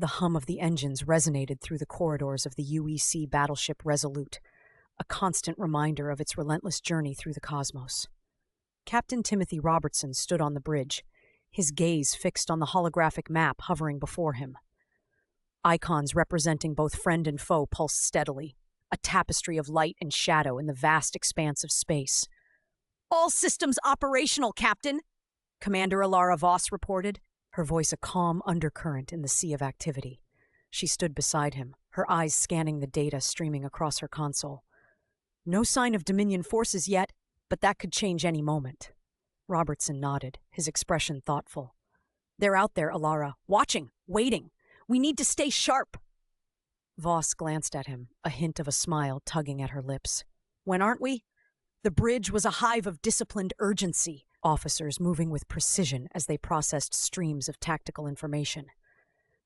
The hum of the engines resonated through the corridors of the UEC battleship Resolute, a constant reminder of its relentless journey through the cosmos. Captain Timothy Robertson stood on the bridge, his gaze fixed on the holographic map hovering before him. Icons representing both friend and foe pulsed steadily, a tapestry of light and shadow in the vast expanse of space. "All systems operational, Captain," Commander Alara Voss reported, her voice a calm undercurrent in the sea of activity. She stood beside him, her eyes scanning the data streaming across her console. "No sign of Dominion forces yet, but that could change any moment." Robertson nodded, his expression thoughtful. "They're out there, Alara, watching, waiting. We need to stay sharp." Voss glanced at him, a hint of a smile tugging at her lips. "When aren't we?" The bridge was a hive of disciplined urgency, officers moving with precision as they processed streams of tactical information.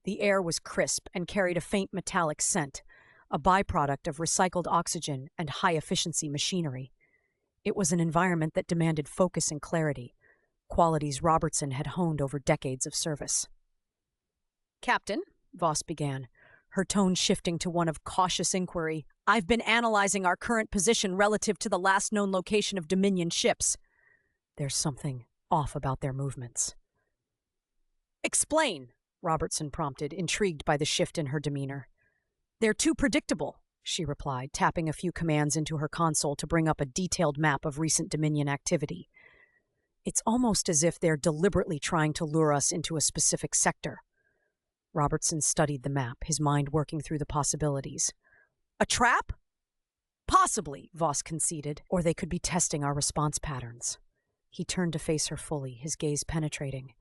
The air was crisp and carried a faint metallic scent, a byproduct of recycled oxygen and high-efficiency machinery. It was an environment that demanded focus and clarity, qualities Robertson had honed over decades of service. "Captain," Voss began, her tone shifting to one of cautious inquiry, "I've been analyzing our current position relative to the last known location of Dominion ships. There's something off about their movements." "Explain," Robertson prompted, intrigued by the shift in her demeanor. "They're too predictable," she replied, tapping a few commands into her console to bring up a detailed map of recent Dominion activity. "It's almost as if they're deliberately trying to lure us into a specific sector." Robertson studied the map, his mind working through the possibilities. "A trap?" "Possibly," Voss conceded, "or they could be testing our response patterns." He turned to face her fully, his gaze penetrating.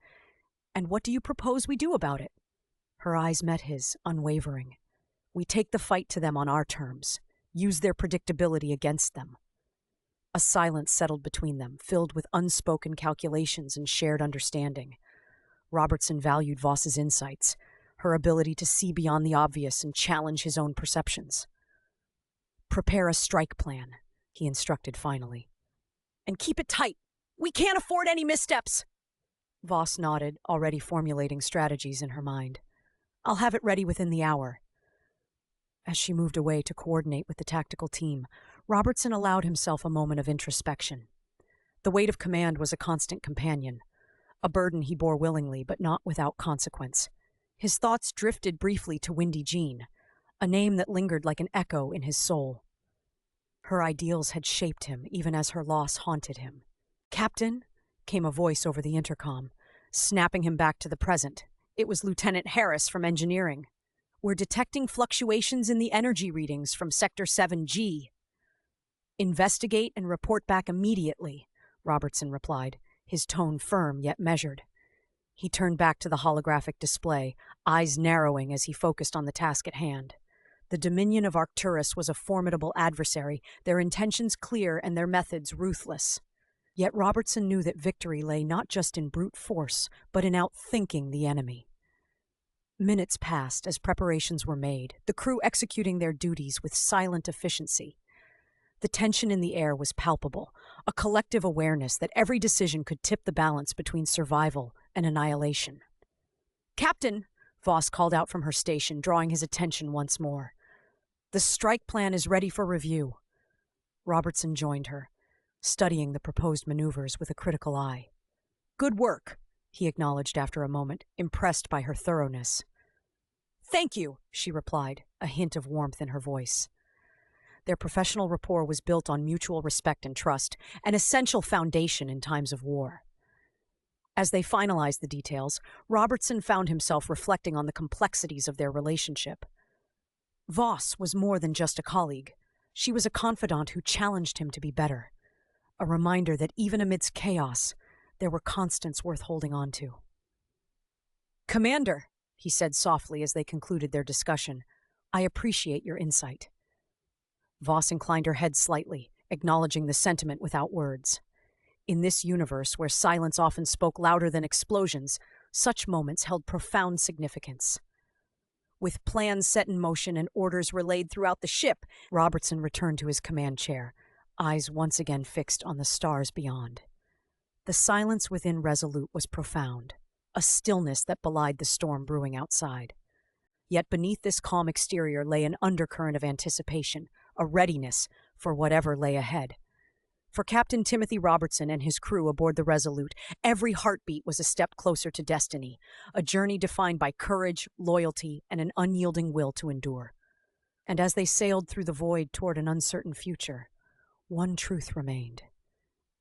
"And what do you propose we do about it?" Her eyes met his, unwavering. "We take the fight to them on our terms, use their predictability against them." A silence settled between them, filled with unspoken calculations and shared understanding. Robertson valued Voss's insights, her ability to see beyond the obvious and challenge his own perceptions. "Prepare a strike plan," he instructed finally. "And keep it tight. We can't afford any missteps." Voss nodded, already formulating strategies in her mind. "I'll have it ready within the hour." As she moved away to coordinate with the tactical team, Robertson allowed himself a moment of introspection. The weight of command was a constant companion, a burden he bore willingly but not without consequence. His thoughts drifted briefly to Windy Jean, a name that lingered like an echo in his soul. Her ideals had shaped him even as her loss haunted him. "Captain," came a voice over the intercom, snapping him back to the present. It was Lieutenant Harris from engineering. "We're detecting fluctuations in the energy readings from Sector 7G. "Investigate and report back immediately," Robertson replied, his tone firm yet measured. He turned back to the holographic display, eyes narrowing as he focused on the task at hand. The Dominion of Arcturus was a formidable adversary, their intentions clear and their methods ruthless. Yet Robertson knew that victory lay not just in brute force, but in outthinking the enemy. Minutes passed as preparations were made, the crew executing their duties with silent efficiency. The tension in the air was palpable, a collective awareness that every decision could tip the balance between survival and annihilation. "Captain," Voss called out from her station, drawing his attention once more. "The strike plan is ready for review." Robertson joined her, studying the proposed maneuvers with a critical eye. "Good work," he acknowledged after a moment, impressed by her thoroughness. "Thank you," she replied, a hint of warmth in her voice. Their professional rapport was built on mutual respect and trust, an essential foundation in times of war. As they finalized the details, Robertson found himself reflecting on the complexities of their relationship. Voss was more than just a colleague. She was a confidant who challenged him to be better, a reminder that even amidst chaos, there were constants worth holding on to. "Commander," he said softly as they concluded their discussion, "I appreciate your insight." Voss inclined her head slightly, acknowledging the sentiment without words. In this universe, where silence often spoke louder than explosions, such moments held profound significance. With plans set in motion and orders relayed throughout the ship, Robertson returned to his command chair, eyes once again fixed on the stars beyond. The silence within Resolute was profound, a stillness that belied the storm brewing outside. Yet beneath this calm exterior lay an undercurrent of anticipation, a readiness for whatever lay ahead. For Captain Timothy Robertson and his crew aboard the Resolute, every heartbeat was a step closer to destiny, a journey defined by courage, loyalty, and an unyielding will to endure. And as they sailed through the void toward an uncertain future, one truth remained.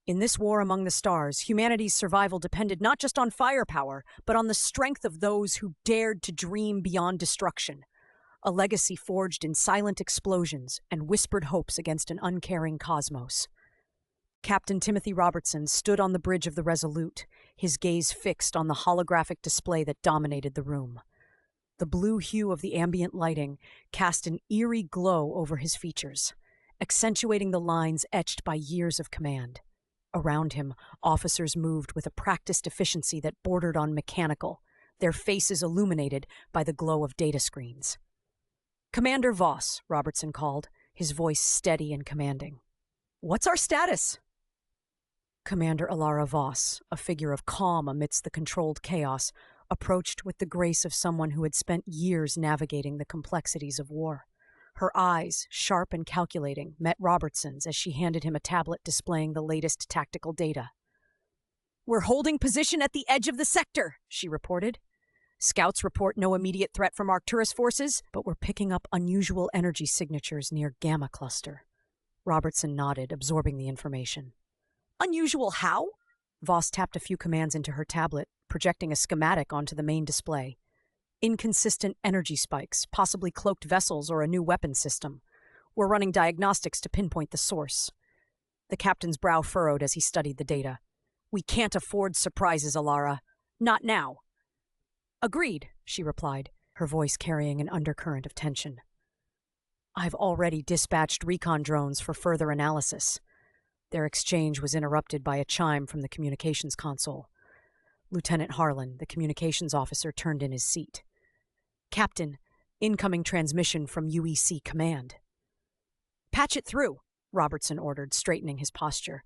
In this war among the stars, humanity's survival depended not just on firepower, but on the strength of those who dared to dream beyond destruction, a legacy forged in silent explosions and whispered hopes against an uncaring cosmos. Captain Timothy Robertson stood on the bridge of the Resolute, his gaze fixed on the holographic display that dominated the room. The blue hue of the ambient lighting cast an eerie glow over his features, accentuating the lines etched by years of command. Around him, officers moved with a practiced efficiency that bordered on mechanical, their faces illuminated by the glow of data screens. "Commander Voss," Robertson called, his voice steady and commanding. "What's our status?" Commander Alara Voss, a figure of calm amidst the controlled chaos, approached with the grace of someone who had spent years navigating the complexities of war. Her eyes, sharp and calculating, met Robertson's as she handed him a tablet displaying the latest tactical data. "We're holding position at the edge of the sector," she reported. "Scouts report no immediate threat from Arcturus forces, but we're picking up unusual energy signatures near Gamma Cluster." Robertson nodded, absorbing the information. "Unusual how?" Voss tapped a few commands into her tablet, projecting a schematic onto the main display. "Inconsistent energy spikes, possibly cloaked vessels or a new weapon system. We're running diagnostics to pinpoint the source." The captain's brow furrowed as he studied the data. "We can't afford surprises, Alara. Not now." "Agreed," she replied, her voice carrying an undercurrent of tension. "I've already dispatched recon drones for further analysis." Their exchange was interrupted by a chime from the communications console. Lieutenant Harlan, the communications officer, turned in his seat. "Captain, incoming transmission from UEC Command." "Patch it through," Robertson ordered, straightening his posture.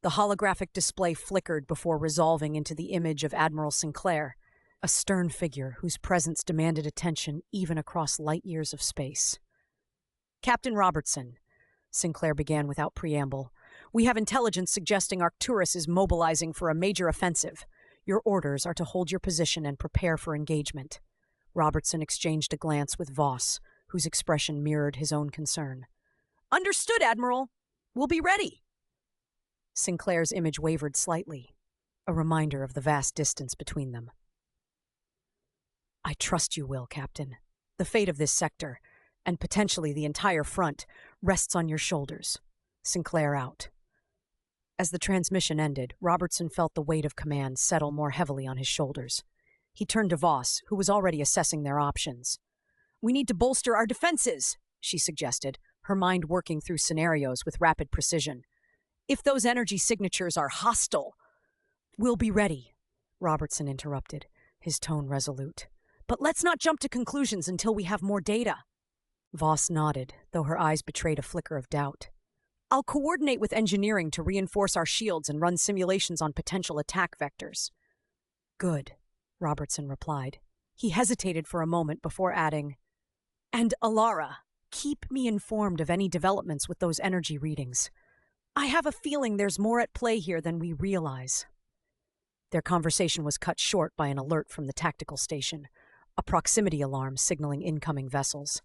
The holographic display flickered before resolving into the image of Admiral Sinclair, a stern figure whose presence demanded attention even across light years of space. "Captain Robertson," Sinclair began without preamble, "we have intelligence suggesting Arcturus is mobilizing for a major offensive. Your orders are to hold your position and prepare for engagement." Robertson exchanged a glance with Voss, whose expression mirrored his own concern. "Understood, Admiral. We'll be ready." Sinclair's image wavered slightly, a reminder of the vast distance between them. "I trust you will, Captain. The fate of this sector, and potentially the entire front, rests on your shoulders." Sinclair out. As the transmission ended, Robertson felt the weight of command settle more heavily on his shoulders. He turned to Voss, who was already assessing their options. "We need to bolster our defenses," she suggested, her mind working through scenarios with rapid precision. "If those energy signatures are hostile—" "We'll be ready," Robertson interrupted, his tone resolute. "But let's not jump to conclusions until we have more data." Voss nodded, though her eyes betrayed a flicker of doubt. "I'll coordinate with engineering to reinforce our shields and run simulations on potential attack vectors." "Good," Robertson replied. He hesitated for a moment before adding, "And Alara, keep me informed of any developments with those energy readings. I have a feeling there's more at play here than we realize." Their conversation was cut short by an alert from the tactical station, a proximity alarm signaling incoming vessels.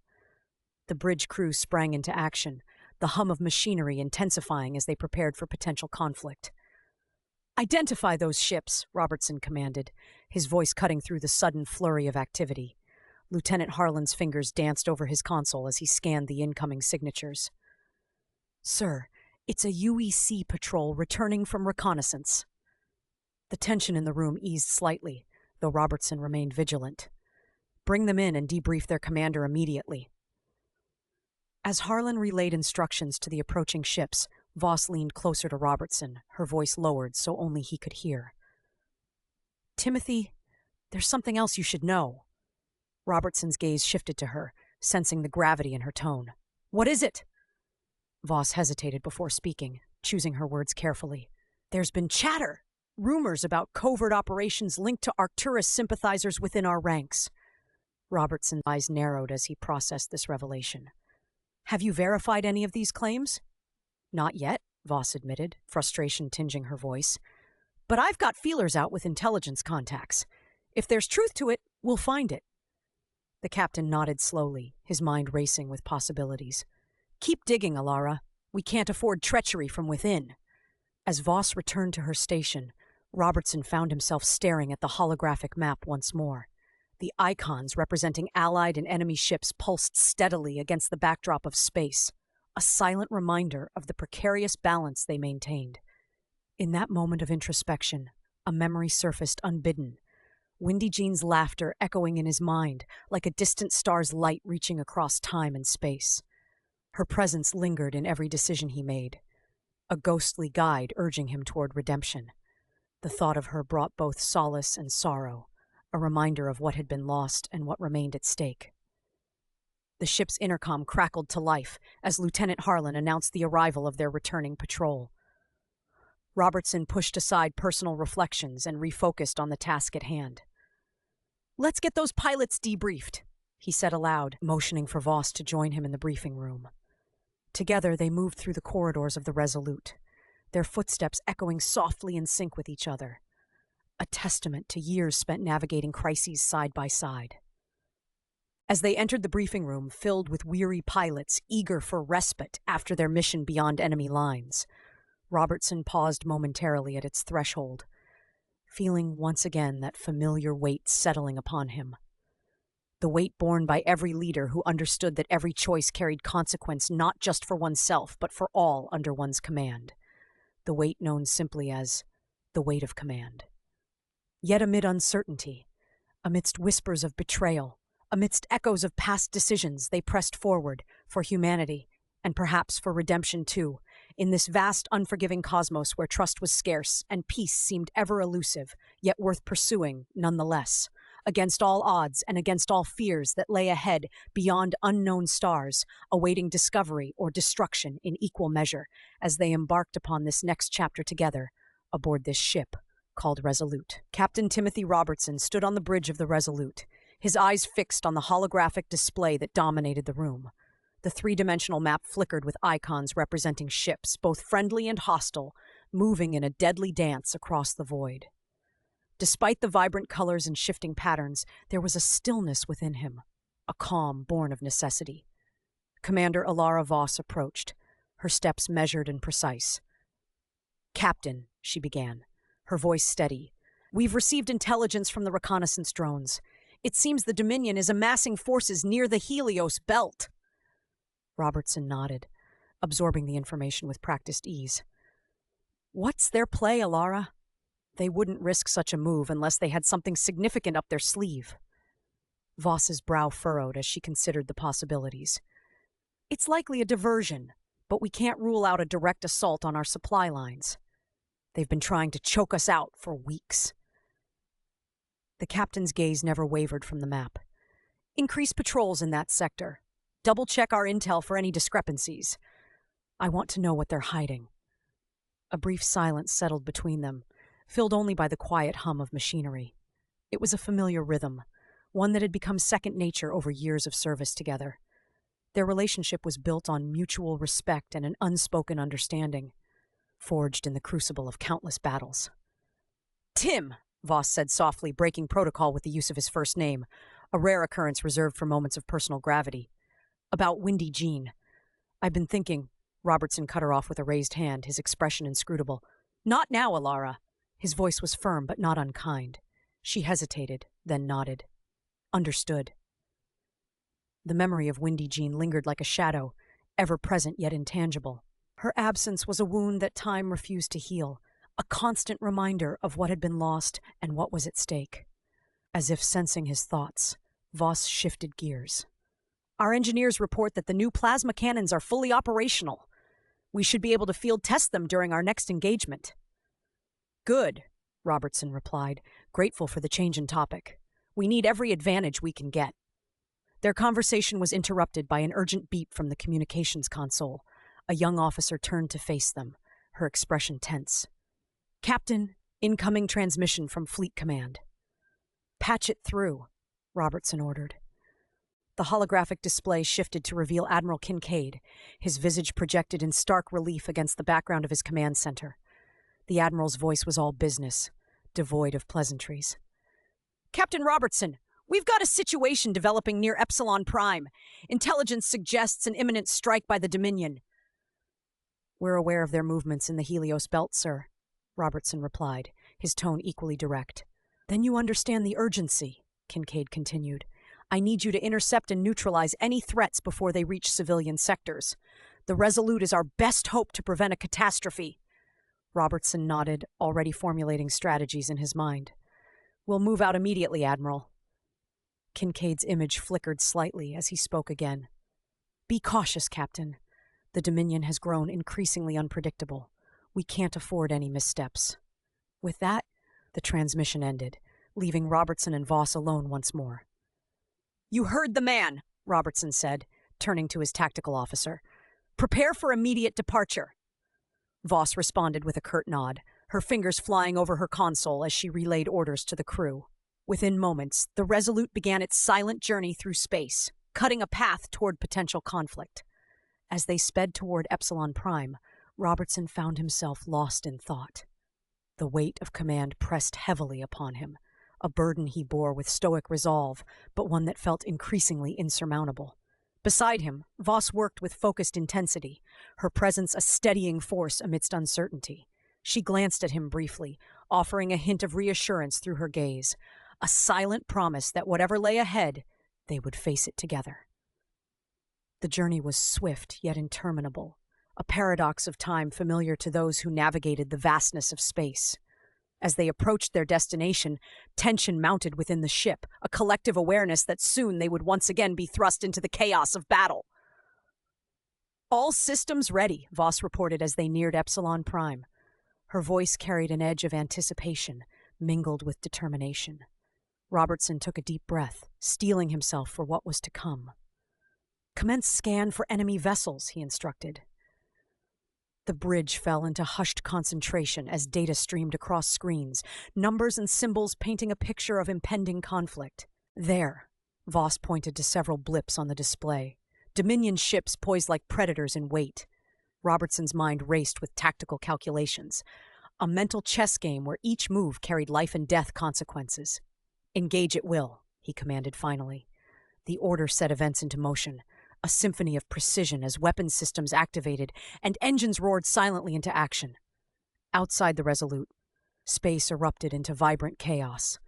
The bridge crew sprang into action, the hum of machinery intensifying as they prepared for potential conflict. "Identify those ships," Robertson commanded, his voice cutting through the sudden flurry of activity. Lieutenant Harlan's fingers danced over his console as he scanned the incoming signatures. "Sir, it's a UEC patrol returning from reconnaissance." The tension in the room eased slightly, though Robertson remained vigilant. "Bring them in and debrief their commander immediately." As Harlan relayed instructions to the approaching ships, Voss leaned closer to Robertson, her voice lowered so only he could hear. "Timothy, there's something else you should know." Robertson's gaze shifted to her, sensing the gravity in her tone. "What is it?" Voss hesitated before speaking, choosing her words carefully. "There's been chatter, rumors about covert operations linked to Arcturus sympathizers within our ranks." Robertson's eyes narrowed as he processed this revelation. Have you verified any of these claims? Not yet, Voss admitted, frustration tinging her voice. But I've got feelers out with intelligence contacts. If there's truth to it, we'll find it. The captain nodded slowly, his mind racing with possibilities. Keep digging, Alara. We can't afford treachery from within. As Voss returned to her station, Robertson found himself staring at the holographic map once more. The icons representing allied and enemy ships pulsed steadily against the backdrop of space, a silent reminder of the precarious balance they maintained. In that moment of introspection, a memory surfaced unbidden, Windy Jean's laughter echoing in his mind like a distant star's light reaching across time and space. Her presence lingered in every decision he made, a ghostly guide urging him toward redemption. The thought of her brought both solace and sorrow, a reminder of what had been lost and what remained at stake. The ship's intercom crackled to life as Lieutenant Harlan announced the arrival of their returning patrol. Robertson pushed aside personal reflections and refocused on the task at hand. Let's get those pilots debriefed, he said aloud, motioning for Voss to join him in the briefing room. Together they moved through the corridors of the Resolute, their footsteps echoing softly in sync with each other, a testament to years spent navigating crises side by side. As they entered the briefing room filled with weary pilots eager for respite after their mission beyond enemy lines, Robertson paused momentarily at its threshold, feeling once again that familiar weight settling upon him. The weight borne by every leader who understood that every choice carried consequence not just for oneself, but for all under one's command. The weight known simply as the weight of command. Yet amid uncertainty, amidst whispers of betrayal, amidst echoes of past decisions, they pressed forward for humanity, and perhaps for redemption too, in this vast, unforgiving cosmos where trust was scarce and peace seemed ever elusive, yet worth pursuing nonetheless, against all odds and against all fears that lay ahead beyond unknown stars, awaiting discovery or destruction in equal measure as they embarked upon this next chapter together aboard this ship called Resolute. Captain Timothy Robertson stood on the bridge of the Resolute, his eyes fixed on the holographic display that dominated the room. The three-dimensional map flickered with icons representing ships, both friendly and hostile, moving in a deadly dance across the void. Despite the vibrant colors and shifting patterns, there was a stillness within him, a calm born of necessity. Commander Alara Voss approached, her steps measured and precise. "Captain," she began, her voice steady, "we've received intelligence from the reconnaissance drones. It seems the Dominion is amassing forces near the Helios belt." Robertson nodded, absorbing the information with practiced ease. "What's their play, Alara? They wouldn't risk such a move unless they had something significant up their sleeve." Voss's brow furrowed as she considered the possibilities. "It's likely a diversion, but we can't rule out a direct assault on our supply lines. They've been trying to choke us out for weeks." The captain's gaze never wavered from the map. "Increase patrols in that sector. Double-check our intel for any discrepancies. I want to know what they're hiding." A brief silence settled between them, filled only by the quiet hum of machinery. It was a familiar rhythm, one that had become second nature over years of service together. Their relationship was built on mutual respect and an unspoken understanding, forged in the crucible of countless battles. "Tim," Voss said softly, breaking protocol with the use of his first name, a rare occurrence reserved for moments of personal gravity. "About Windy Jean. I've been thinking—" Robertson cut her off with a raised hand, his expression inscrutable. "Not now, Alara." His voice was firm but not unkind. She hesitated, then nodded. "Understood." The memory of Windy Jean lingered like a shadow, ever present yet intangible. Her absence was a wound that time refused to heal, a constant reminder of what had been lost and what was at stake. As if sensing his thoughts, Voss shifted gears. "Our engineers report that the new plasma cannons are fully operational. We should be able to field test them during our next engagement." "Good," Robertson replied, grateful for the change in topic. "We need every advantage we can get." Their conversation was interrupted by an urgent beep from the communications console. A young officer turned to face them, her expression tense. "Captain, incoming transmission from Fleet Command." "Patch it through," Robertson ordered. The holographic display shifted to reveal Admiral Kincaid, his visage projected in stark relief against the background of his command center. The Admiral's voice was all business, devoid of pleasantries. "Captain Robertson, we've got a situation developing near Epsilon Prime. Intelligence suggests an imminent strike by the Dominion." "We're aware of their movements in the Helios belt, sir," Robertson replied, his tone equally direct. "Then you understand the urgency," Kincaid continued. "I need you to intercept and neutralize any threats before they reach civilian sectors. The Resolute is our best hope to prevent a catastrophe." Robertson nodded, already formulating strategies in his mind. "We'll move out immediately, Admiral." Kincaid's image flickered slightly as he spoke again. "Be cautious, Captain. The Dominion has grown increasingly unpredictable. We can't afford any missteps." With that, the transmission ended, leaving Robertson and Voss alone once more. "You heard the man," Robertson said, turning to his tactical officer. "Prepare for immediate departure." Voss responded with a curt nod, her fingers flying over her console as she relayed orders to the crew. Within moments, the Resolute began its silent journey through space, cutting a path toward potential conflict. As they sped toward Epsilon Prime, Robertson found himself lost in thought. The weight of command pressed heavily upon him, a burden he bore with stoic resolve, but one that felt increasingly insurmountable. Beside him, Voss worked with focused intensity, her presence a steadying force amidst uncertainty. She glanced at him briefly, offering a hint of reassurance through her gaze, a silent promise that whatever lay ahead, they would face it together. The journey was swift yet interminable, a paradox of time familiar to those who navigated the vastness of space. As they approached their destination, tension mounted within the ship, a collective awareness that soon they would once again be thrust into the chaos of battle. "All systems ready," Voss reported as they neared Epsilon Prime. Her voice carried an edge of anticipation, mingled with determination. Robertson took a deep breath, steeling himself for what was to come. "Commence scan for enemy vessels," he instructed. The bridge fell into hushed concentration as data streamed across screens, numbers and symbols painting a picture of impending conflict. "There," Voss pointed to several blips on the display. Dominion ships poised like predators in wait. Robertson's mind raced with tactical calculations, a mental chess game where each move carried life and death consequences. "Engage at will," he commanded finally. The order set events into motion, a symphony of precision as weapon systems activated and engines roared silently into action. Outside the Resolute, space erupted into vibrant chaos,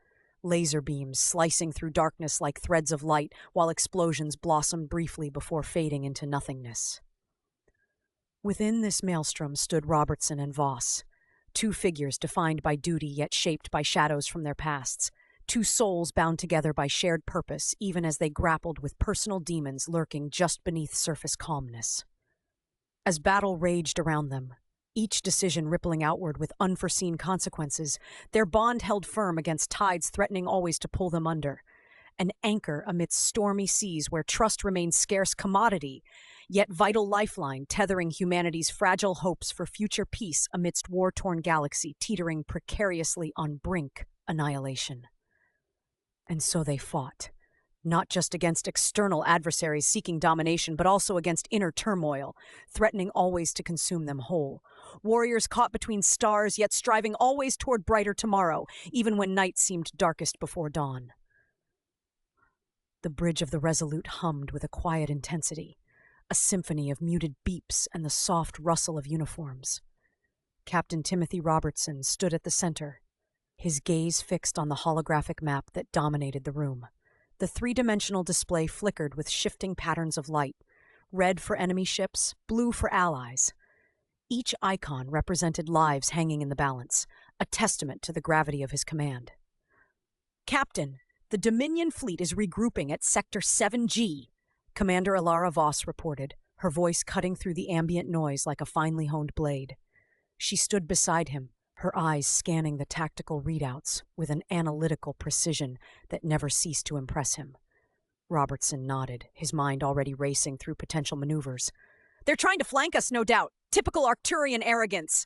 laser beams slicing through darkness like threads of light, while explosions blossomed briefly before fading into nothingness. Within this maelstrom stood Robertson and Voss, two figures defined by duty yet shaped by shadows from their pasts, two souls bound together by shared purpose even as they grappled with personal demons lurking just beneath surface calmness. As battle raged around them, each decision rippling outward with unforeseen consequences, their bond held firm against tides threatening always to pull them under, an anchor amidst stormy seas where trust remained scarce commodity, yet vital lifeline tethering humanity's fragile hopes for future peace amidst war-torn galaxy teetering precariously on brink annihilation. And so they fought, not just against external adversaries seeking domination, but also against inner turmoil, threatening always to consume them whole. Warriors caught between stars, yet striving always toward brighter tomorrow, even when night seemed darkest before dawn. The bridge of the Resolute hummed with a quiet intensity, a symphony of muted beeps and the soft rustle of uniforms. Captain Timothy Robertson stood at the center, his gaze fixed on the holographic map that dominated the room. The three-dimensional display flickered with shifting patterns of light, red for enemy ships, blue for allies. Each icon represented lives hanging in the balance, a testament to the gravity of his command. "Captain, the Dominion fleet is regrouping at Sector 7G, Commander Alara Voss reported, her voice cutting through the ambient noise like a finely honed blade. She stood beside him, her eyes scanning the tactical readouts with an analytical precision that never ceased to impress him. Robertson nodded, his mind already racing through potential maneuvers. "They're trying to flank us, no doubt. Typical Arcturian arrogance."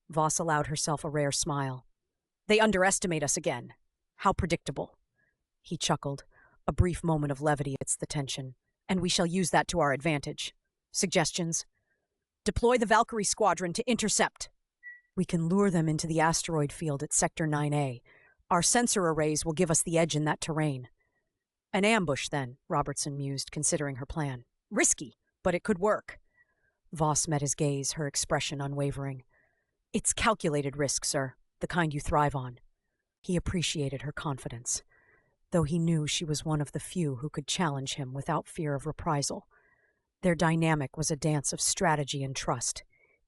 Voss allowed herself a rare smile. "They underestimate us again. How predictable." He chuckled. A brief moment of levity amidst the tension, and we shall use that to our advantage. Suggestions? Deploy the Valkyrie Squadron to intercept. We can lure them into the asteroid field at Sector 9A. Our sensor arrays will give us the edge in that terrain. An ambush, then, Robertson mused, considering her plan. Risky, but it could work. Voss met his gaze, her expression unwavering. It's calculated risk, sir, the kind you thrive on. He appreciated her confidence, though he knew she was one of the few who could challenge him without fear of reprisal. Their dynamic was a dance of strategy and trust,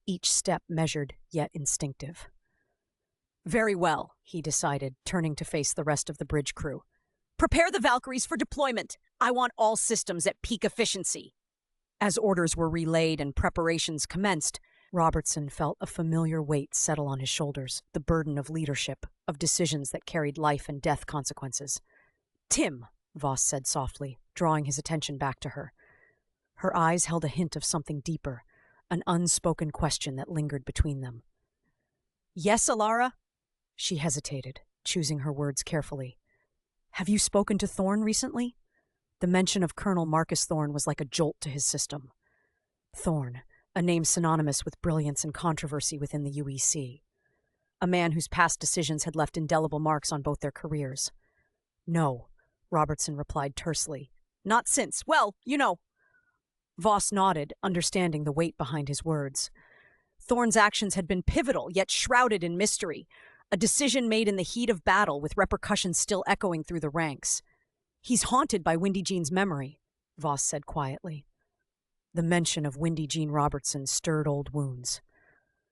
each step measured yet instinctive. Very well, he decided, turning to face the rest of the bridge crew. Prepare the Valkyries for deployment. I want all systems at peak efficiency. As orders were relayed and preparations commenced, Robertson felt a familiar weight settle on his shoulders, the burden of leadership, of decisions that carried life and death consequences. Tim, Voss said softly, drawing his attention back to her. Her eyes held a hint of something deeper, an unspoken question that lingered between them. Yes, Alara? She hesitated, choosing her words carefully. Have you spoken to Thorne recently? The mention of Colonel Marcus Thorne was like a jolt to his system. Thorne, a name synonymous with brilliance and controversy within the UEC. A man whose past decisions had left indelible marks on both their careers. No, Robertson replied tersely. Not since. Well, you know. Voss nodded, understanding the weight behind his words. Thorne's actions had been pivotal, yet shrouded in mystery. A decision made in the heat of battle with repercussions still echoing through the ranks. Windy haunted by Windy Jean's memory, Voss said quietly. The mention of Windy Jean Robertson stirred old wounds.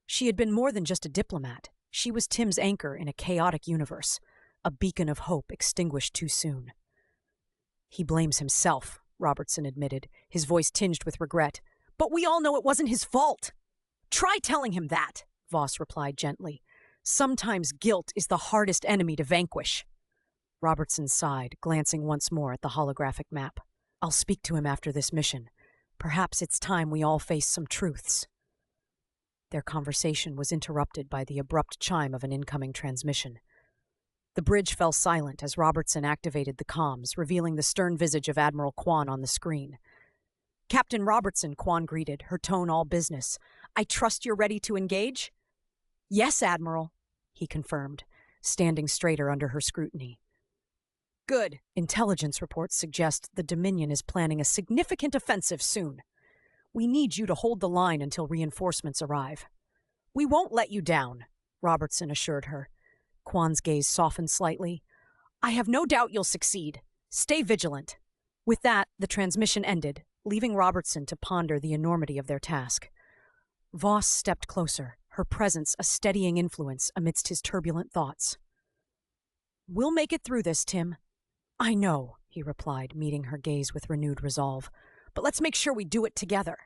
She had been more than just a diplomat. She was Tim's anchor in a chaotic universe, a beacon of hope extinguished too soon. He blames himself, Robertson admitted, his voice tinged with regret. But we all know it wasn't his fault. Try telling him that, Voss replied gently. Sometimes guilt is the hardest enemy to vanquish. Robertson sighed, glancing once more at the holographic map. I'll speak to him after this mission. Perhaps it's time we all face some truths. Their conversation was interrupted by the abrupt chime of an incoming transmission. The bridge fell silent as Robertson activated the comms, revealing the stern visage of Admiral Kwan on the screen. Captain Robertson, Kwan greeted, her tone all business. I trust you're ready to engage? Yes, Admiral, he confirmed, standing straighter under her scrutiny. Good. Intelligence reports suggest the Dominion is planning a significant offensive soon. We need you to hold the line until reinforcements arrive. We won't let you down, Robertson assured her. Kwan's gaze softened slightly. I have no doubt you'll succeed. Stay vigilant. With that, the transmission ended, leaving Robertson to ponder the enormity of their task. Voss stepped closer, her presence a steadying influence amidst his turbulent thoughts. We'll make it through this, Tim. I know, he replied, meeting her gaze with renewed resolve. But let's make sure we do it together.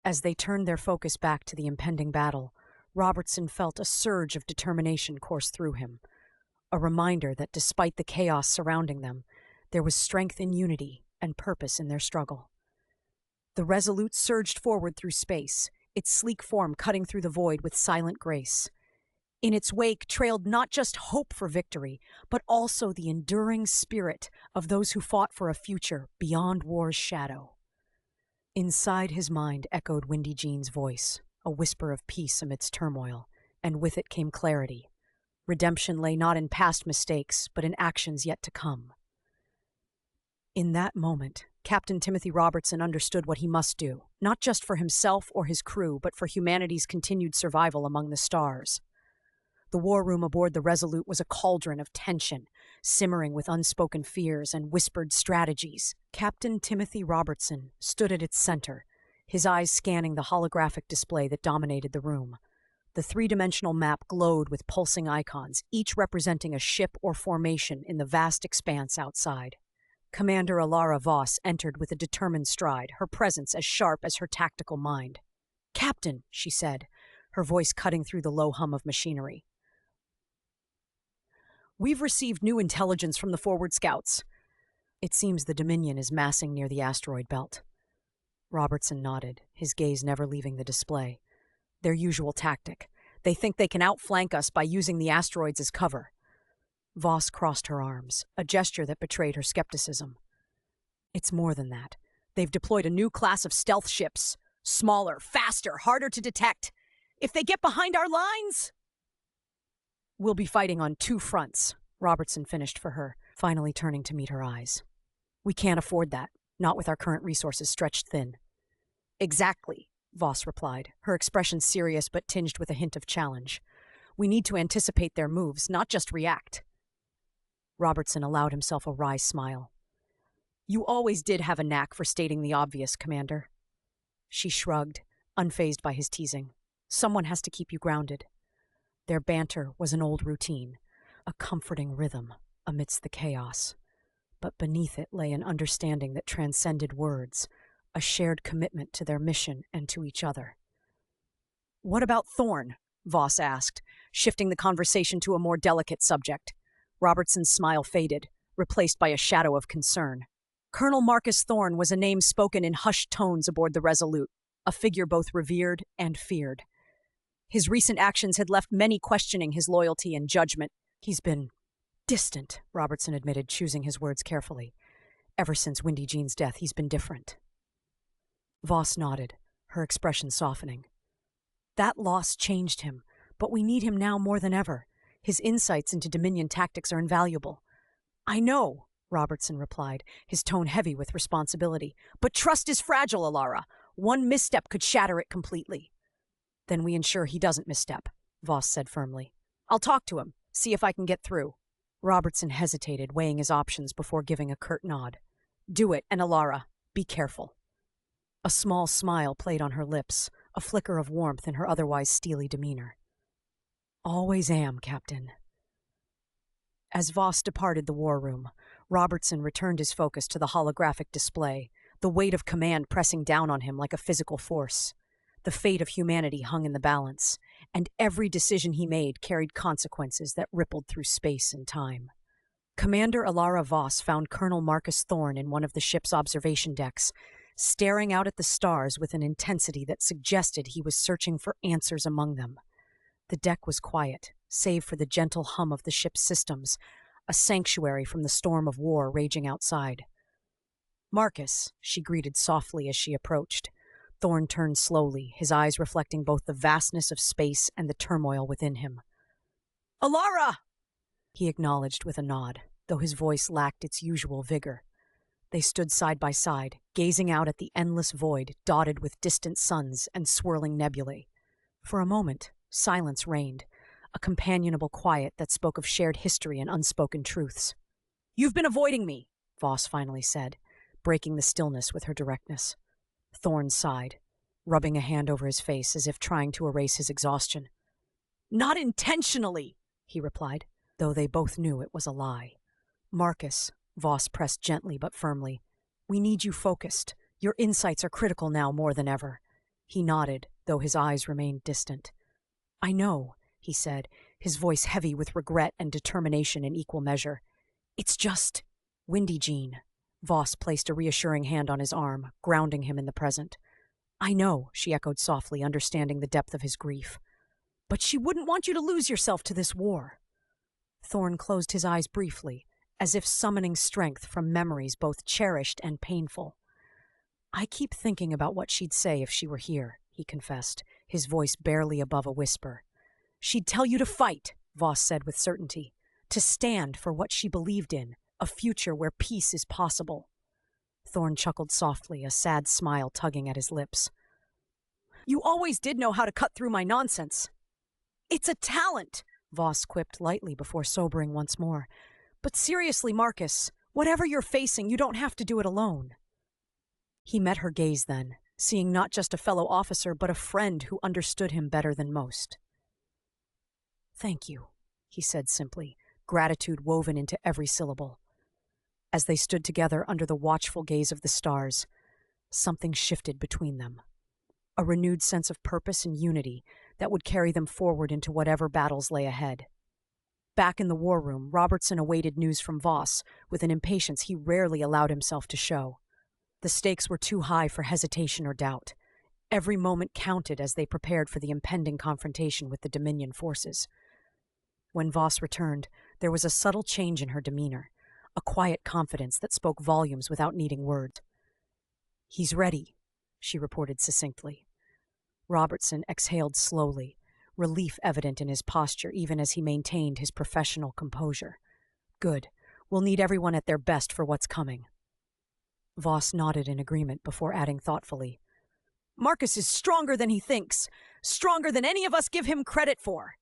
As they turned their focus back to the impending battle, Robertson felt a surge of determination course through him, a reminder that despite the chaos surrounding them, there was strength in unity and purpose in their struggle. The Resolute surged forward through space, its sleek form cutting through the void with silent grace. In its wake trailed not just hope for victory, but also the enduring spirit of those who fought for a future beyond war's shadow. Inside his mind echoed Windy Jean's voice, a whisper of peace amidst turmoil, and with it came clarity. Redemption lay not in past mistakes, but in actions yet to come. In that moment, Captain Timothy Robertson understood what he must do, not just for himself or his crew, but for humanity's continued survival among the stars. The war room aboard the Resolute was a cauldron of tension, simmering with unspoken fears and whispered strategies. Captain Timothy Robertson stood at its center, his eyes scanning the holographic display that dominated the room. The three-dimensional map glowed with pulsing icons, each representing a ship or formation in the vast expanse outside. Commander Alara Voss entered with a determined stride, her presence as sharp as her tactical mind. "Captain," she said, her voice cutting through the low hum of machinery. "We've received new intelligence from the forward scouts. It seems the Dominion is massing near the asteroid belt." Robertson nodded, his gaze never leaving the display. "Their usual tactic. They think they can outflank us by using the asteroids as cover." Voss crossed her arms, a gesture that betrayed her skepticism. It's more than that. They've deployed a new class of stealth ships. Smaller, faster, harder to detect. If they get behind our lines... We'll be fighting on two fronts, Robertson finished for her, finally turning to meet her eyes. We can't afford that, not with our current resources stretched thin. Exactly, Voss replied, her expression serious but tinged with a hint of challenge. We need to anticipate their moves, not just react. Robertson allowed himself a wry smile. You always did have a knack for stating the obvious, Commander. She shrugged, unfazed by his teasing. Someone has to keep you grounded. Their banter was an old routine, a comforting rhythm amidst the chaos. But beneath it lay an understanding that transcended words, a shared commitment to their mission and to each other. What about Thorn? Voss asked, shifting the conversation to a more delicate subject. Robertson's smile faded, replaced by a shadow of concern. Colonel Marcus Thorn was a name spoken in hushed tones aboard the Resolute, a figure both revered and feared. His recent actions had left many questioning his loyalty and judgment. He's been distant, Robertson admitted, choosing his words carefully. Ever since Windy Jean's death, he's been different. Voss nodded, her expression softening. That loss changed him, but we need him now more than ever. His insights into Dominion tactics are invaluable. I know, Robertson replied, his tone heavy with responsibility. But trust is fragile, Alara. One misstep could shatter it completely. Then we ensure he doesn't misstep, Voss said firmly. I'll talk to him, see if I can get through. Robertson hesitated, weighing his options before giving a curt nod. Do it, and Alara, be careful. A small smile played on her lips, a flicker of warmth in her otherwise steely demeanor. Always am, Captain. As Voss departed the war room, Robertson returned his focus to the holographic display, the weight of command pressing down on him like a physical force. The fate of humanity hung in the balance, and every decision he made carried consequences that rippled through space and time. Commander Alara Voss found Colonel Marcus Thorn in one of the ship's observation decks, staring out at the stars with an intensity that suggested he was searching for answers among them. The deck was quiet, save for the gentle hum of the ship's systems, a sanctuary from the storm of war raging outside. Marcus, she greeted softly as she approached. Thorn turned slowly, his eyes reflecting both the vastness of space and the turmoil within him. Alara! He acknowledged with a nod, though his voice lacked its usual vigor. They stood side by side, gazing out at the endless void dotted with distant suns and swirling nebulae. For a moment, silence reigned, a companionable quiet that spoke of shared history and unspoken truths. You've been avoiding me, Voss finally said, breaking the stillness with her directness. Thorn sighed, rubbing a hand over his face as if trying to erase his exhaustion. Not intentionally, he replied, though they both knew it was a lie. Marcus, Voss pressed gently but firmly, we need you focused. Your insights are critical now more than ever. He nodded, though his eyes remained distant. I know, he said, his voice heavy with regret and determination in equal measure. It's just Windy Jean. Voss placed a reassuring hand on his arm, grounding him in the present. I know, she echoed softly, understanding the depth of his grief. But she wouldn't want you to lose yourself to this war. Thorn closed his eyes briefly, as if summoning strength from memories both cherished and painful. I keep thinking about what she'd say if she were here, he confessed, his voice barely above a whisper. She'd tell you to fight, Voss said with certainty, to stand for what she believed in, a future where peace is possible. Thorn chuckled softly, a sad smile tugging at his lips. You always did know how to cut through my nonsense. It's a talent, Voss quipped lightly before sobering once more. But seriously, Marcus, whatever you're facing, you don't have to do it alone. He met her gaze then, seeing not just a fellow officer, but a friend who understood him better than most. Thank you, he said simply, gratitude woven into every syllable. As they stood together under the watchful gaze of the stars, something shifted between them. A renewed sense of purpose and unity that would carry them forward into whatever battles lay ahead. Back in the war room, Robertson awaited news from Voss with an impatience he rarely allowed himself to show. The stakes were too high for hesitation or doubt. Every moment counted as they prepared for the impending confrontation with the Dominion forces. When Voss returned, There was a subtle change in her demeanor, a quiet confidence that spoke volumes without needing words. "He's ready," she reported succinctly. Robertson exhaled slowly, relief evident in his posture even as he maintained his professional composure. "Good. We'll need everyone at their best for what's coming." Voss nodded in agreement before adding thoughtfully, "Marcus is stronger than he thinks, stronger than any of us give him credit for."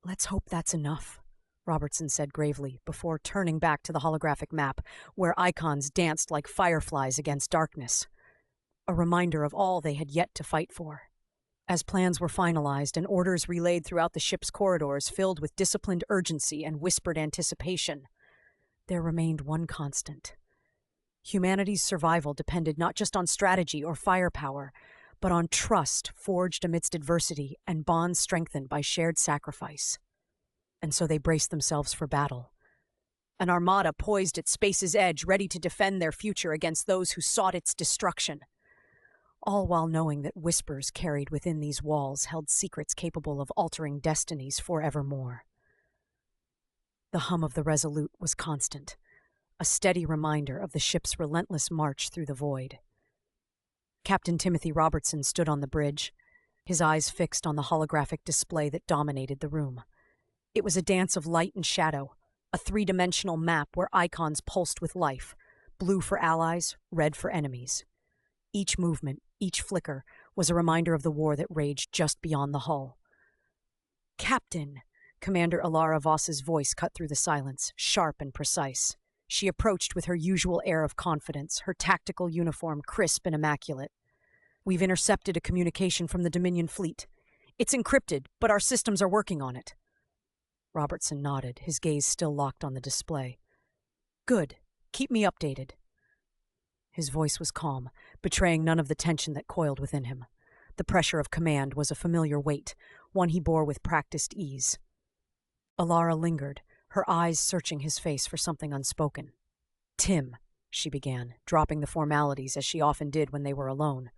"Let's hope that's enough," Robertson said gravely before turning back to the holographic map where icons danced like fireflies against darkness, a reminder of all they had yet to fight for. As plans were finalized and orders relayed throughout the ship's corridors filled with disciplined urgency and whispered anticipation, there remained one constant. Humanity's survival depended not just on strategy or firepower, but on trust forged amidst adversity and bonds strengthened by shared sacrifice. And so they braced themselves for battle. An armada poised at space's edge, ready to defend their future against those who sought its destruction. All while knowing that whispers carried within these walls held secrets capable of altering destinies forevermore. The hum of the Resolute was constant, a steady reminder of the ship's relentless march through the void. Captain Timothy Robertson stood on the bridge, his eyes fixed on the holographic display that dominated the room. It was a dance of light and shadow, a three-dimensional map where icons pulsed with life, blue for allies, red for enemies. Each movement, each flicker, was a reminder of the war that raged just beyond the hull. "Captain," Commander Alara Voss's voice cut through the silence, sharp and precise. She approached with her usual air of confidence, her tactical uniform crisp and immaculate. "We've intercepted a communication from the Dominion fleet. It's encrypted, but our systems are working on it." Robertson nodded, his gaze still locked on the display. "Good. Keep me updated." His voice was calm, betraying none of the tension that coiled within him. The pressure of command was a familiar weight, one he bore with practiced ease. Alara lingered, her eyes searching his face for something unspoken. "Tim," she began, dropping the formalities as she often did when they were alone.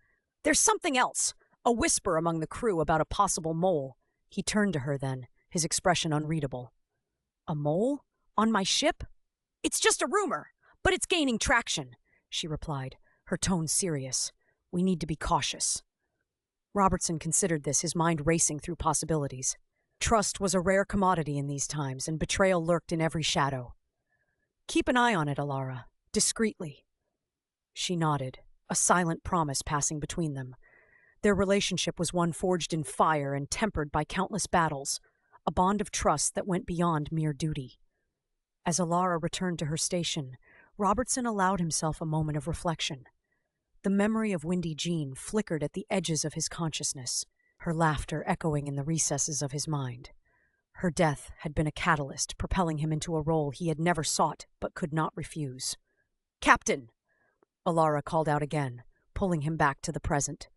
"There's something else, a whisper among the crew about a possible mole." He turned to her then, his expression unreadable. "A mole? On my ship?" "It's just a rumor, but it's gaining traction," she replied, her tone serious. "We need to be cautious." Robertson considered this, his mind racing through possibilities. Trust was a rare commodity in these times, and betrayal lurked in every shadow. "Keep an eye on it, Alara, discreetly." She nodded, a silent promise passing between them. Their relationship was one forged in fire and tempered by countless battles, a bond of trust that went beyond mere duty. As Alara returned to her station, Robertson allowed himself a moment of reflection. The memory of Windy Jean flickered at the edges of his consciousness, her laughter echoing in the recesses of his mind. Her death had been a catalyst, propelling him into a role he had never sought but could not refuse. "Captain!" Alara called out again, pulling him back to the present.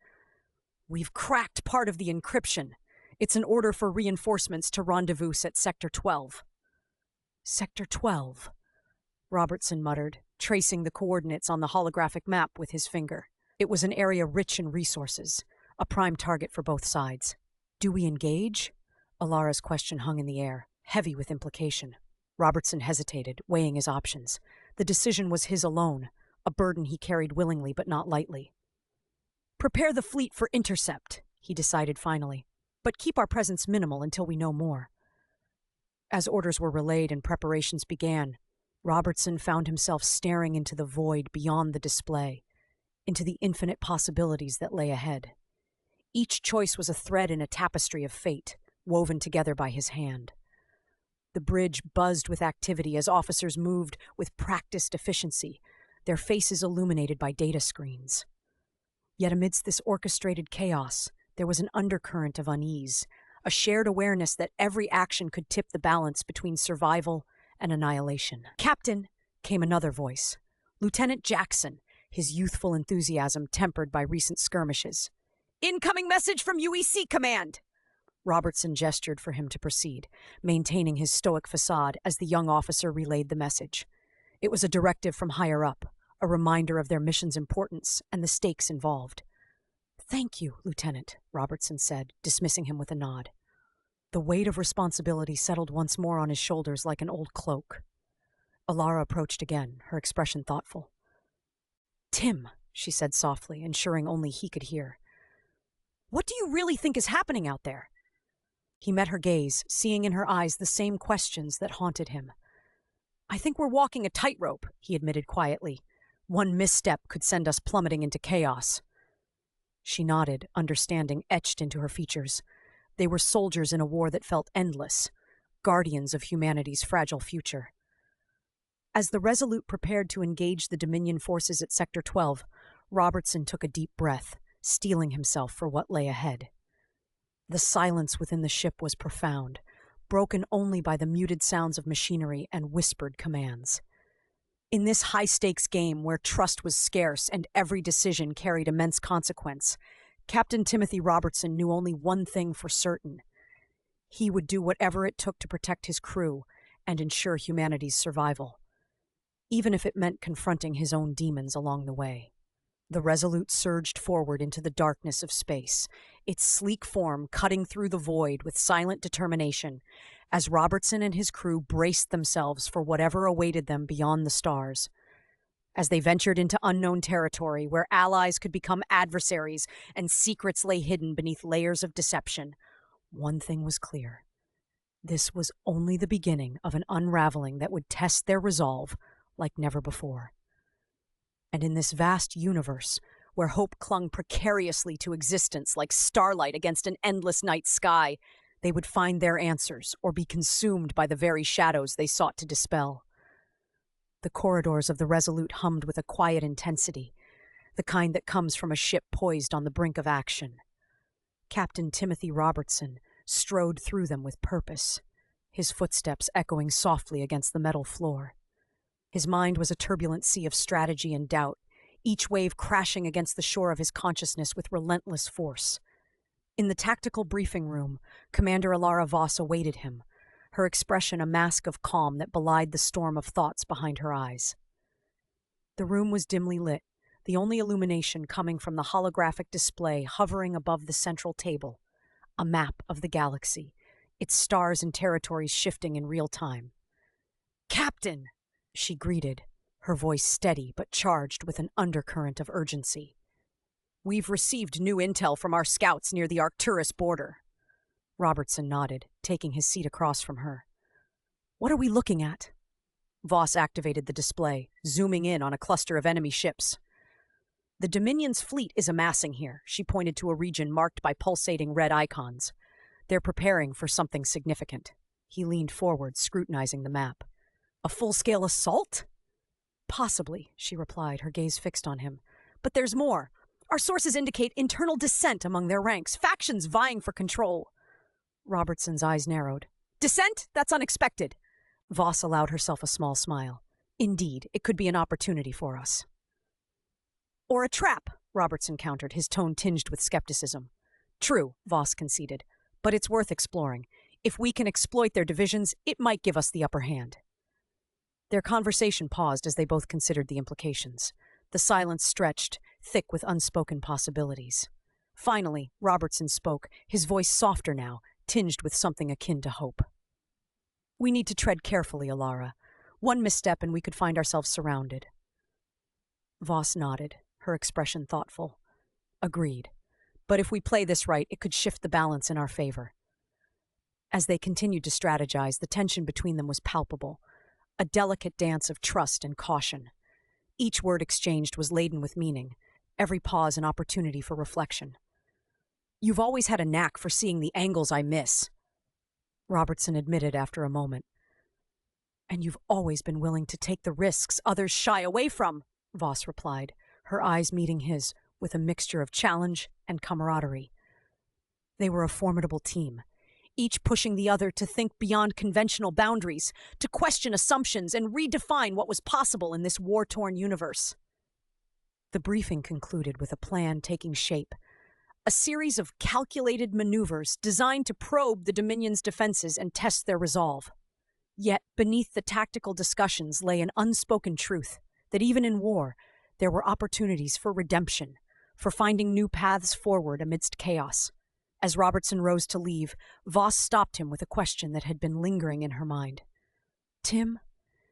"We've cracked part of the encryption. It's an order for reinforcements to rendezvous at Sector 12. "Sector 12," Robertson muttered, tracing the coordinates on the holographic map with his finger. It was an area rich in resources, a prime target for both sides. "Do we engage?" Alara's question hung in the air, heavy with implication. Robertson hesitated, weighing his options. The decision was his alone, a burden he carried willingly but not lightly. "Prepare the fleet for intercept," he decided finally, "but keep our presence minimal until we know more." As orders were relayed and preparations began, Robertson found himself staring into the void beyond the display, into the infinite possibilities that lay ahead. Each choice was a thread in a tapestry of fate, woven together by his hand. The bridge buzzed with activity as officers moved with practiced efficiency, their faces illuminated by data screens. Yet amidst this orchestrated chaos, there was an undercurrent of unease, a shared awareness that every action could tip the balance between survival and annihilation. "Captain," came another voice. Lieutenant Jackson, his youthful enthusiasm tempered by recent skirmishes. "Incoming message from UEC Command!" Robertson gestured for him to proceed, maintaining his stoic facade as the young officer relayed the message. It was a directive from higher up, a reminder of their mission's importance and the stakes involved. "Thank you, Lieutenant," Robertson said, dismissing him with a nod. The weight of responsibility settled once more on his shoulders like an old cloak. Alara approached again, her expression thoughtful. "Tim," she said softly, ensuring only he could hear. "What do you really think is happening out there?" He met her gaze, seeing in her eyes the same questions that haunted him. "I think we're walking a tightrope," he admitted quietly. "One misstep could send us plummeting into chaos." She nodded, understanding etched into her features. They were soldiers in a war that felt endless, guardians of humanity's fragile future. As the Resolute prepared to engage the Dominion forces at Sector 12, Robertson took a deep breath, steeling himself for what lay ahead. The silence within the ship was profound, broken only by the muted sounds of machinery and whispered commands. In this high-stakes game where trust was scarce and every decision carried immense consequence, Captain Timothy Robertson knew only one thing for certain. He would do whatever it took to protect his crew and ensure humanity's survival, even if it meant confronting his own demons along the way. The Resolute surged forward into the darkness of space, its sleek form cutting through the void with silent determination, as Robertson and his crew braced themselves for whatever awaited them beyond the stars. As they ventured into unknown territory where allies could become adversaries and secrets lay hidden beneath layers of deception, one thing was clear. This was only the beginning of an unraveling that would test their resolve like never before. And in this vast universe, where hope clung precariously to existence like starlight against an endless night sky, they would find their answers or be consumed by the very shadows they sought to dispel. The corridors of the Resolute hummed with a quiet intensity, the kind that comes from a ship poised on the brink of action. Captain Timothy Robertson strode through them with purpose, his footsteps echoing softly against the metal floor. His mind was a turbulent sea of strategy and doubt, each wave crashing against the shore of his consciousness with relentless force. In the tactical briefing room, Commander Alara Voss awaited him, her expression a mask of calm that belied the storm of thoughts behind her eyes. The room was dimly lit, the only illumination coming from the holographic display hovering above the central table, a map of the galaxy, its stars and territories shifting in real time. "Captain!" she greeted, her voice steady but charged with an undercurrent of urgency. "We've received new intel from our scouts near the Arcturus border." Robertson nodded, taking his seat across from her. "What are we looking at?" Voss activated the display, zooming in on a cluster of enemy ships. "The Dominion's fleet is amassing here," she pointed to a region marked by pulsating red icons. "They're preparing for something significant." He leaned forward, scrutinizing the map. "A full-scale assault?" "Possibly," she replied, her gaze fixed on him. "But there's more. Our sources indicate internal dissent among their ranks, factions vying for control." Robertson's eyes narrowed. "Dissent? That's unexpected." Voss allowed herself a small smile. "Indeed, it could be an opportunity for us." "Or a trap," Robertson countered, his tone tinged with skepticism. "True," Voss conceded, "but it's worth exploring. If we can exploit their divisions, it might give us the upper hand." Their conversation paused as they both considered the implications. The silence stretched, thick with unspoken possibilities. Finally, Robertson spoke, his voice softer now, tinged with something akin to hope. "We need to tread carefully, Alara. One misstep and we could find ourselves surrounded." Voss nodded, her expression thoughtful. "Agreed. But if we play this right, it could shift the balance in our favor." As they continued to strategize, the tension between them was palpable, a delicate dance of trust and caution. Each word exchanged was laden with meaning, every pause an opportunity for reflection. "You've always had a knack for seeing the angles I miss," Robertson admitted after a moment. "And you've always been willing to take the risks others shy away from," Voss replied, her eyes meeting his with a mixture of challenge and camaraderie. They were a formidable team, each pushing the other to think beyond conventional boundaries, to question assumptions and redefine what was possible in this war-torn universe. The briefing concluded with a plan taking shape, a series of calculated maneuvers designed to probe the Dominion's defenses and test their resolve. Yet, beneath the tactical discussions lay an unspoken truth that even in war, there were opportunities for redemption, for finding new paths forward amidst chaos. As Robertson rose to leave, Voss stopped him with a question that had been lingering in her mind. "Tim,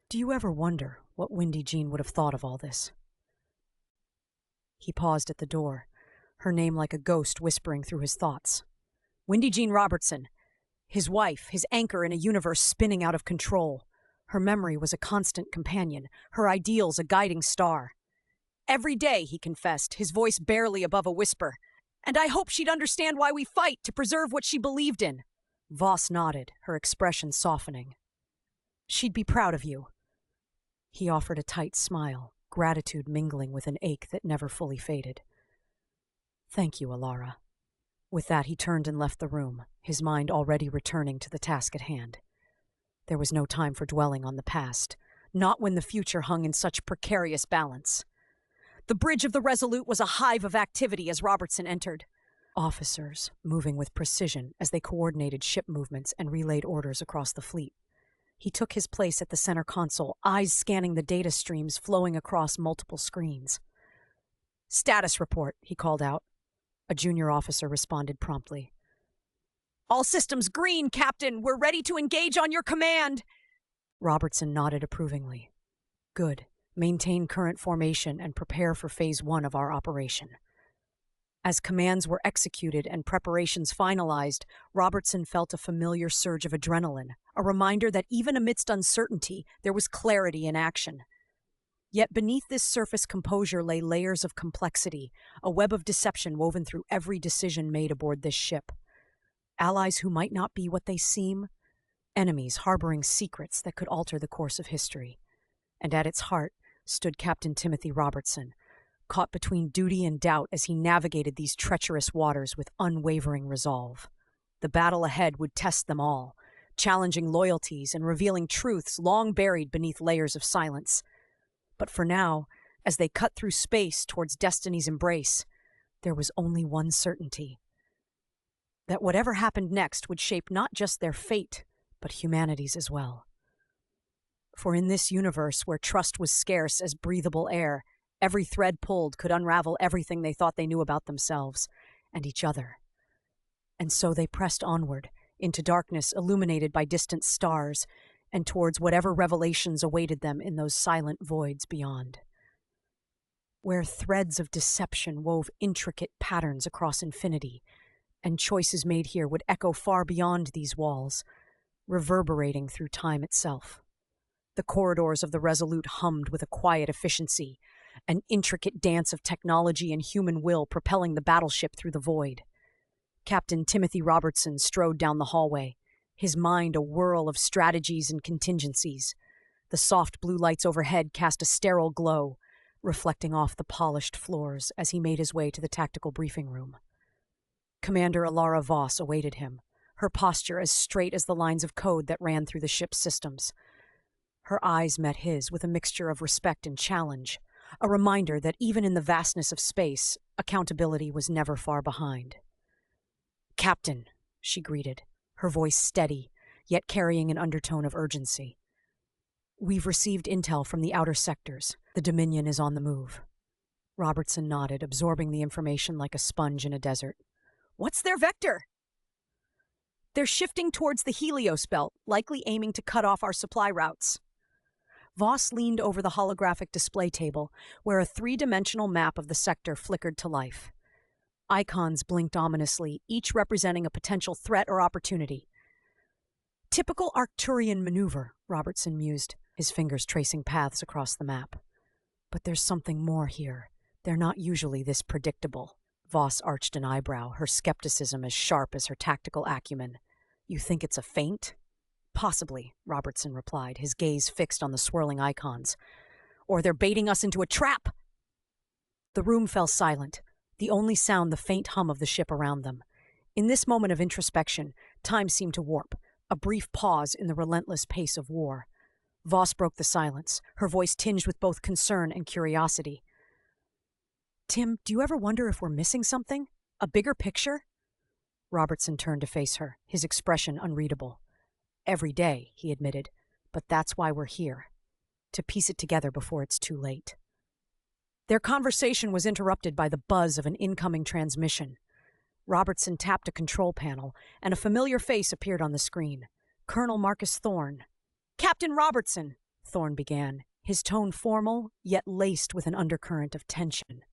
do you ever wonder what Windy Jean would have thought of all this?" He paused at the door, her name like a ghost whispering through his thoughts. Windy Jean Robertson, his wife, his anchor in a universe spinning out of control. Her memory was a constant companion, her ideals a guiding star. "Every day," he confessed, his voice barely above a whisper. "And I hope she'd understand why we fight, to preserve what she believed in." Voss nodded, her expression softening. "She'd be proud of you." He offered a tight smile, gratitude mingling with an ache that never fully faded. "Thank you, Alara." With that, he turned and left the room, his mind already returning to the task at hand. There was no time for dwelling on the past, not when the future hung in such precarious balance. The bridge of the Resolute was a hive of activity as Robertson entered. Officers moving with precision as they coordinated ship movements and relayed orders across the fleet. He took his place at the center console, eyes scanning the data streams flowing across multiple screens. "Status report," he called out. A junior officer responded promptly. "All systems green, Captain! We're ready to engage on your command!" Robertson nodded approvingly. "Good. Maintain current formation and prepare for Phase 1 of our operation." As commands were executed and preparations finalized, Robertson felt a familiar surge of adrenaline, a reminder that even amidst uncertainty, there was clarity in action. Yet beneath this surface composure lay layers of complexity, a web of deception woven through every decision made aboard this ship. Allies who might not be what they seem, enemies harboring secrets that could alter the course of history. And at its heart stood Captain Timothy Robertson, caught between duty and doubt as he navigated these treacherous waters with unwavering resolve. The battle ahead would test them all, challenging loyalties and revealing truths long buried beneath layers of silence. But for now, as they cut through space towards destiny's embrace, there was only one certainty: that whatever happened next would shape not just their fate, but humanity's as well. For in this universe where trust was scarce as breathable air, every thread pulled could unravel everything they thought they knew about themselves and each other. And so they pressed onward, into darkness illuminated by distant stars, and towards whatever revelations awaited them in those silent voids beyond. Where threads of deception wove intricate patterns across infinity, and choices made here would echo far beyond these walls, reverberating through time itself. The corridors of the Resolute hummed with a quiet efficiency, an intricate dance of technology and human will propelling the battleship through the void. Captain Timothy Robertson strode down the hallway, his mind a whirl of strategies and contingencies. The soft blue lights overhead cast a sterile glow, reflecting off the polished floors as he made his way to the tactical briefing room. Commander Alara Voss awaited him, her posture as straight as the lines of code that ran through the ship's systems. Her eyes met his with a mixture of respect and challenge, a reminder that even in the vastness of space, accountability was never far behind. "Captain," she greeted, her voice steady, yet carrying an undertone of urgency. "We've received intel from the outer sectors. The Dominion is on the move." Robertson nodded, absorbing the information like a sponge in a desert. "What's their vector?" "They're shifting towards the Helios belt, likely aiming to cut off our supply routes." Voss leaned over the holographic display table, where a three-dimensional map of the sector flickered to life. Icons blinked ominously, each representing a potential threat or opportunity. "Typical Arcturian maneuver," Robertson mused, his fingers tracing paths across the map. "But there's something more here. They're not usually this predictable." Voss arched an eyebrow, her skepticism as sharp as her tactical acumen. "You think it's a feint?" "Possibly," Robertson replied, his gaze fixed on the swirling icons. "Or they're baiting us into a trap!" The room fell silent, the only sound the faint hum of the ship around them. In this moment of introspection, time seemed to warp, a brief pause in the relentless pace of war. Voss broke the silence, her voice tinged with both concern and curiosity. "Tim, do you ever wonder if we're missing something? A bigger picture?" Robertson turned to face her, his expression unreadable. "Every day," he admitted, "but that's why we're here. To piece it together before it's too late." Their conversation was interrupted by the buzz of an incoming transmission. Robertson tapped a control panel, and a familiar face appeared on the screen. Colonel Marcus Thorne. "Captain Robertson," Thorne began, his tone formal, yet laced with an undercurrent of tension.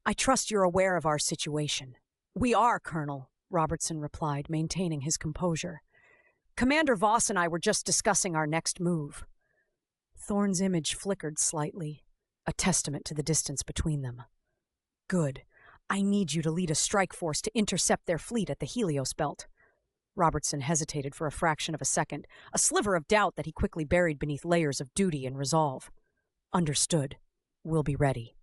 "I trust you're aware of our situation." "We are, Colonel," Robertson replied, maintaining his composure. "Commander Voss and I were just discussing our next move." Thorne's image flickered slightly, a testament to the distance between them. "Good. I need you to lead a strike force to intercept their fleet at the Helios Belt." Robertson hesitated for a fraction of a second, a sliver of doubt that he quickly buried beneath layers of duty and resolve. "Understood. We'll be ready."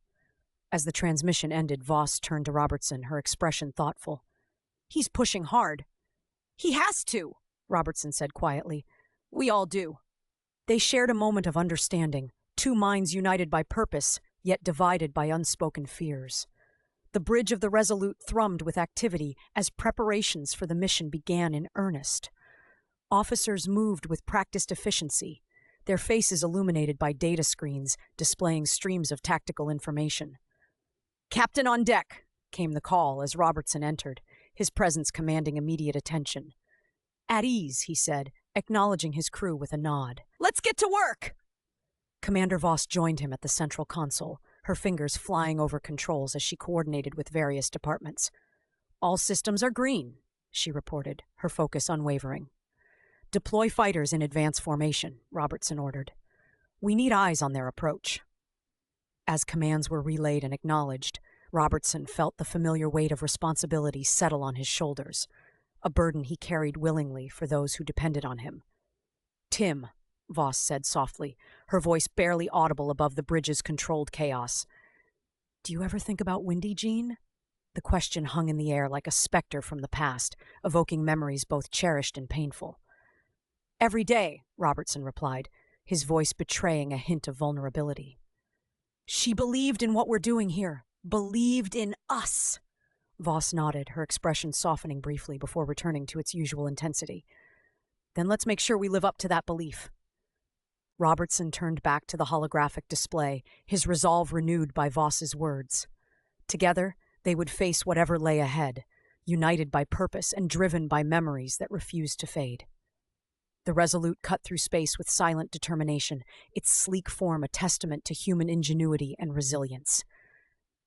As the transmission ended, Voss turned to Robertson, her expression thoughtful. "He's pushing hard." "He has to," Robertson said quietly. "We all do." They shared a moment of understanding, two minds united by purpose, yet divided by unspoken fears. The bridge of the Resolute thrummed with activity as preparations for the mission began in earnest. Officers moved with practiced efficiency, their faces illuminated by data screens displaying streams of tactical information. "Captain on deck," came the call as Robertson entered, his presence commanding immediate attention. "At ease," he said, acknowledging his crew with a nod. "Let's get to work!" Commander Voss joined him at the central console, her fingers flying over controls as she coordinated with various departments. "All systems are green," she reported, her focus unwavering. "Deploy fighters in advance formation," Robertson ordered. "We need eyes on their approach." As commands were relayed and acknowledged, Robertson felt the familiar weight of responsibility settle on his shoulders, a burden he carried willingly for those who depended on him. "Tim," Voss said softly, her voice barely audible above the bridge's controlled chaos. "Do you ever think about Windy, Jean?" The question hung in the air like a specter from the past, evoking memories both cherished and painful. "Every day," Robertson replied, his voice betraying a hint of vulnerability. "She believed in what we're doing here, believed in us." Voss nodded, her expression softening briefly before returning to its usual intensity. "Then let's make sure we live up to that belief." Robertson turned back to the holographic display, his resolve renewed by Voss's words. Together, they would face whatever lay ahead, united by purpose and driven by memories that refused to fade. The Resolute cut through space with silent determination, its sleek form a testament to human ingenuity and resilience.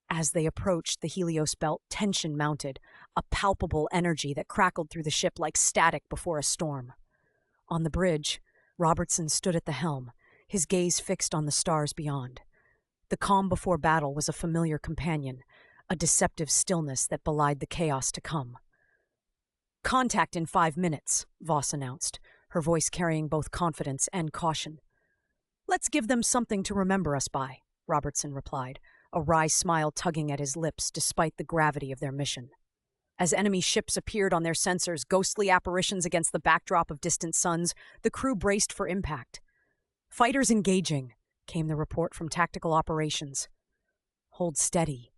As they approached the Helios Belt, tension mounted, a palpable energy that crackled through the ship like static before a storm. On the bridge, Robertson stood at the helm, his gaze fixed on the stars beyond. The calm before battle was a familiar companion, a deceptive stillness that belied the chaos to come. "Contact in 5 minutes," Voss announced, her voice carrying both confidence and caution. "Let's give them something to remember us by," Robertson replied, a wry smile tugging at his lips despite the gravity of their mission. As enemy ships appeared on their sensors, ghostly apparitions against the backdrop of distant suns, the crew braced for impact. "Fighters engaging," came the report from tactical operations. "Hold steady,"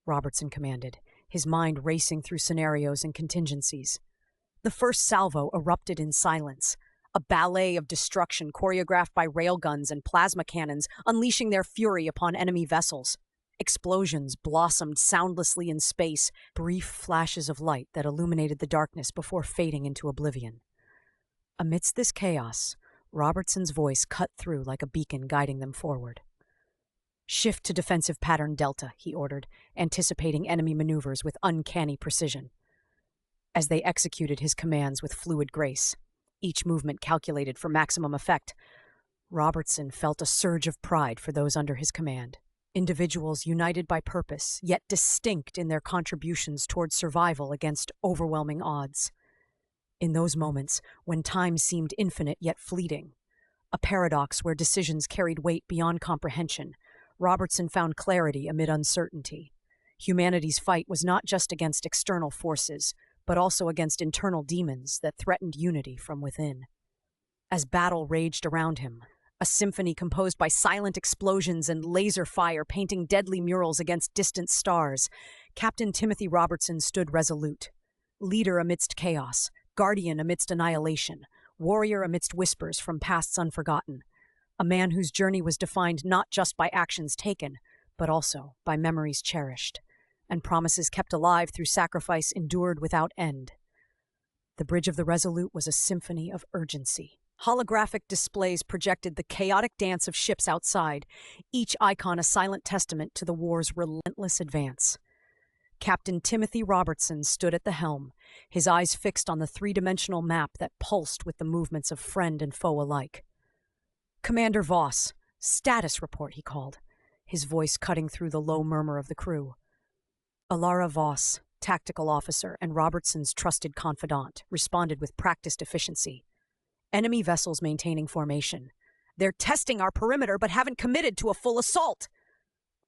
Robertson commanded, his mind racing through scenarios and contingencies. The first salvo erupted in silence, a ballet of destruction choreographed by railguns and plasma cannons unleashing their fury upon enemy vessels. Explosions blossomed soundlessly in space, brief flashes of light that illuminated the darkness before fading into oblivion. Amidst this chaos, Robertson's voice cut through like a beacon guiding them forward. "Shift to defensive pattern Delta," he ordered, anticipating enemy maneuvers with uncanny precision. As they executed his commands with fluid grace, each movement calculated for maximum effect, Robertson felt a surge of pride for those under his command. Individuals united by purpose, yet distinct in their contributions toward survival against overwhelming odds. In those moments, when time seemed infinite yet fleeting, a paradox where decisions carried weight beyond comprehension, Robertson found clarity amid uncertainty. Humanity's fight was not just against external forces, but also against internal demons that threatened unity from within. As battle raged around him, a symphony composed by silent explosions and laser fire painting deadly murals against distant stars, Captain Timothy Robertson stood resolute. Leader amidst chaos, guardian amidst annihilation, warrior amidst whispers from pasts unforgotten. A man whose journey was defined not just by actions taken, but also by memories cherished. and promises kept alive through sacrifice endured without end. The bridge of the Resolute was a symphony of urgency. Holographic displays projected the chaotic dance of ships outside, each icon a silent testament to the war's relentless advance. Captain Timothy Robertson stood at the helm, his eyes fixed on the three-dimensional map that pulsed with the movements of friend and foe alike. "Commander Voss, status report," he called, his voice cutting through the low murmur of the crew. Alara Voss, tactical officer and Robertson's trusted confidant, responded with practiced efficiency. "Enemy vessels maintaining formation. They're testing our perimeter but haven't committed to a full assault."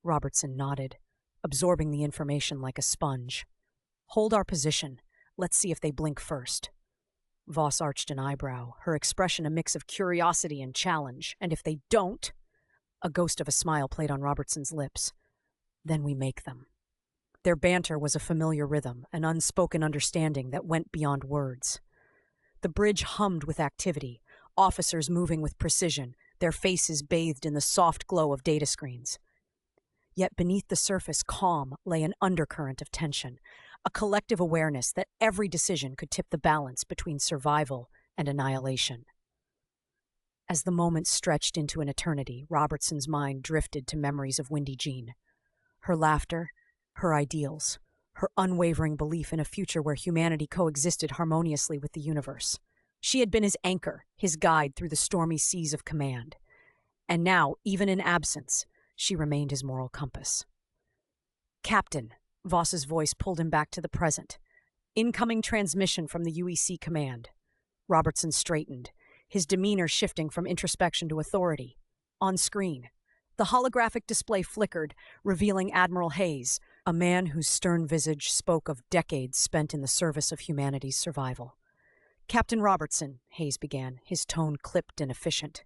Robertson nodded, absorbing the information like a sponge. "Hold our position. Let's see if they blink first." Voss arched an eyebrow, her expression a mix of curiosity and challenge. "And if they don't?" A ghost of a smile played on Robertson's lips. "Then we make them." Their banter was a familiar rhythm, an unspoken understanding that went beyond words. The bridge hummed with activity, officers moving with precision, their faces bathed in the soft glow of data screens. Yet beneath the surface calm lay an undercurrent of tension, a collective awareness that every decision could tip the balance between survival and annihilation. As the moments stretched into an eternity, Robertson's mind drifted to memories of Windy Jean. Her laughter, her ideals, her unwavering belief in a future where humanity coexisted harmoniously with the universe. She had been his anchor, his guide through the stormy seas of command. And now, even in absence, she remained his moral compass. "Captain," Voss's voice pulled him back to the present. "Incoming transmission from the UEC command." Robertson straightened, his demeanor shifting from introspection to authority. On screen, the holographic display flickered, revealing Admiral Hayes, a man whose stern visage spoke of decades spent in the service of humanity's survival. "Captain Robertson," Hayes began, his tone clipped and efficient.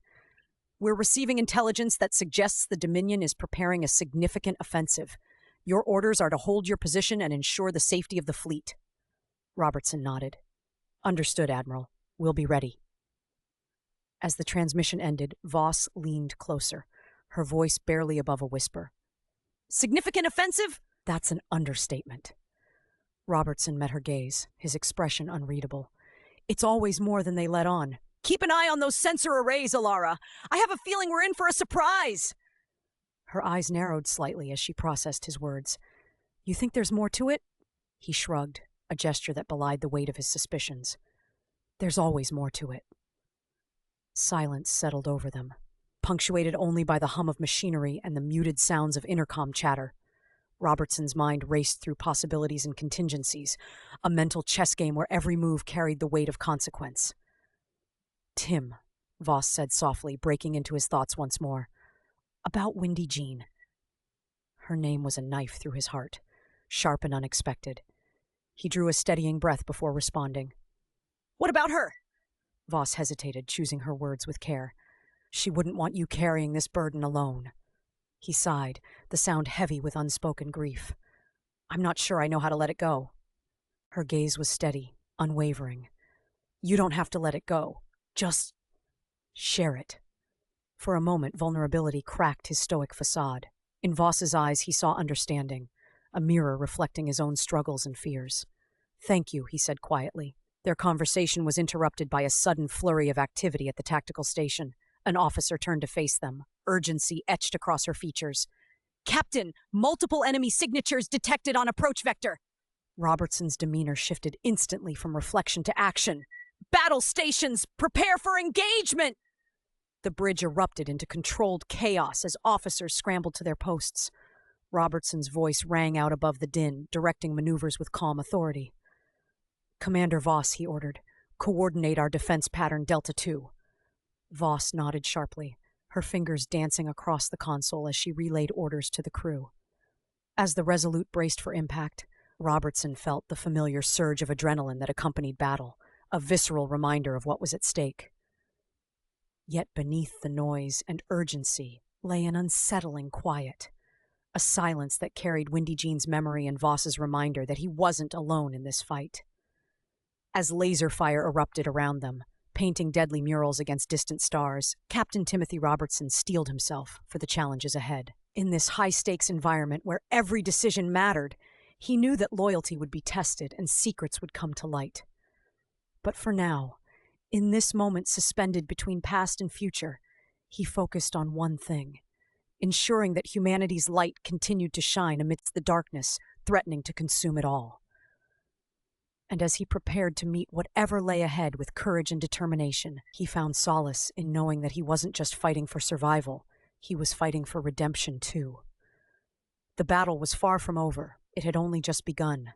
"We're receiving intelligence that suggests the Dominion is preparing a significant offensive. Your orders are to hold your position and ensure the safety of the fleet." Robertson nodded. "Understood, Admiral. We'll be ready." As the transmission ended, Voss leaned closer, her voice barely above a whisper. "Significant offensive? That's an understatement." Robertson met her gaze, his expression unreadable. "It's always more than they let on. Keep an eye on those sensor arrays, Alara. I have a feeling we're in for a surprise." Her eyes narrowed slightly as she processed his words. "You think there's more to it?" He shrugged, a gesture that belied the weight of his suspicions. "There's always more to it." Silence settled over them, punctuated only by the hum of machinery and the muted sounds of intercom chatter. Robertson's mind raced through possibilities and contingencies, a mental chess game where every move carried the weight of consequence. "Tim," Voss said softly, breaking into his thoughts once more. "About Windy Jean." Her name was a knife through his heart, sharp and unexpected. He drew a steadying breath before responding. "What about her?" Voss hesitated, choosing her words with care. "She wouldn't want you carrying this burden alone." He sighed, the sound heavy with unspoken grief. "I'm not sure I know how to let it go." Her gaze was steady, unwavering. "You don't have to let it go. Just share it." For a moment, vulnerability cracked his stoic facade. In Voss's eyes, he saw understanding, a mirror reflecting his own struggles and fears. "Thank you," he said quietly. Their conversation was interrupted by a sudden flurry of activity at the tactical station. An officer turned to face them, urgency etched across her features. "Captain, multiple enemy signatures detected on approach vector." Robertson's demeanor shifted instantly from reflection to action. "Battle stations, prepare for engagement!" The bridge erupted into controlled chaos as officers scrambled to their posts. Robertson's voice rang out above the din, directing maneuvers with calm authority. "Commander Voss," he ordered, "coordinate our defense pattern Delta 2. Voss nodded sharply, her fingers dancing across the console as she relayed orders to the crew. As the Resolute braced for impact, Robertson felt the familiar surge of adrenaline that accompanied battle, a visceral reminder of what was at stake. Yet beneath the noise and urgency lay an unsettling quiet, a silence that carried Windy Jean's memory and Voss's reminder that he wasn't alone in this fight. As laser fire erupted around them, painting deadly murals against distant stars, Captain Timothy Robertson steeled himself for the challenges ahead. In this high-stakes environment where every decision mattered, He knew that loyalty would be tested and secrets would come to light. But for now, in this moment suspended between past and future, he focused on one thing: ensuring that humanity's light continued to shine amidst the darkness threatening to consume it all. And as he prepared to meet whatever lay ahead with courage and determination, he found solace in knowing that he wasn't just fighting for survival, he was fighting for redemption too. The battle was far from over. It had only just begun.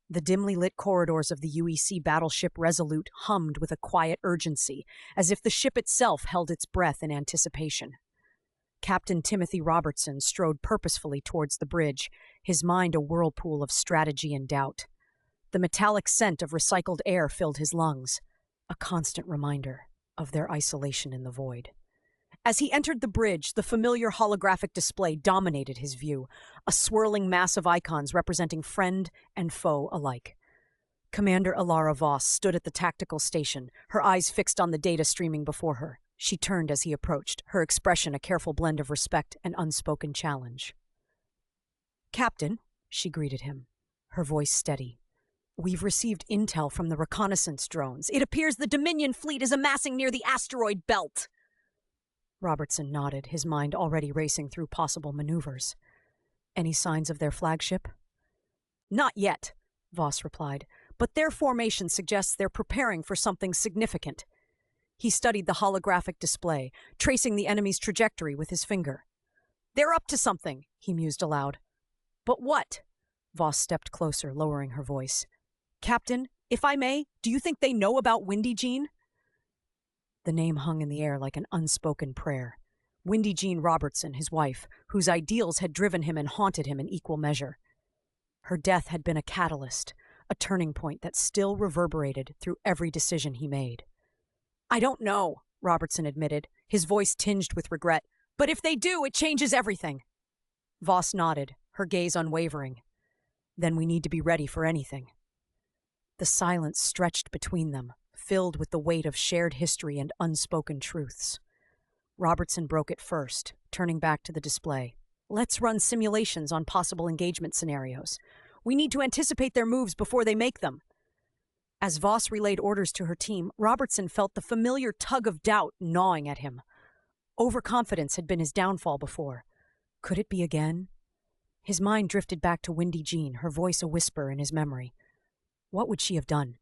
The dimly lit corridors of the UEC battleship Resolute hummed with a quiet urgency, as if the ship itself held its breath in anticipation. Captain Timothy Robertson strode purposefully towards the bridge, his mind a whirlpool of strategy and doubt. The metallic scent of recycled air filled his lungs, a constant reminder of their isolation in the void. As he entered the bridge, the familiar holographic display dominated his view, a swirling mass of icons representing friend and foe alike. Commander Alara Voss stood at the tactical station, her eyes fixed on the data streaming before her. She turned as he approached, her expression a careful blend of respect and unspoken challenge. "Captain," she greeted him, her voice steady. "We've received intel from the reconnaissance drones. It appears the Dominion fleet is amassing near the asteroid belt." Robertson nodded, his mind already racing through possible maneuvers. "Any signs of their flagship?" "Not yet," Voss replied, "but their formation suggests they're preparing for something significant." He studied the holographic display, tracing the enemy's trajectory with his finger. "They're up to something," he mused aloud. "But what?" Voss stepped closer, lowering her voice. "Captain, if I may, do you think they know about Windy Jean?" The name hung in the air like an unspoken prayer. Windy Jean Robertson, his wife, whose ideals had driven him and haunted him in equal measure. Her death had been a catalyst, a turning point that still reverberated through every decision he made. "I don't know," Robertson admitted, his voice tinged with regret. "But if they do, it changes everything." Voss nodded, her gaze unwavering. "Then we need to be ready for anything." The silence stretched between them, filled with the weight of shared history and unspoken truths. Robertson broke it first, turning back to the display. "Let's run simulations on possible engagement scenarios. We need to anticipate their moves before they make them." As Voss relayed orders to her team, Robertson felt the familiar tug of doubt gnawing at him. Overconfidence had been his downfall before. Could it be again? His mind drifted back to Windy Jean, her voice a whisper in his memory. What would she have done?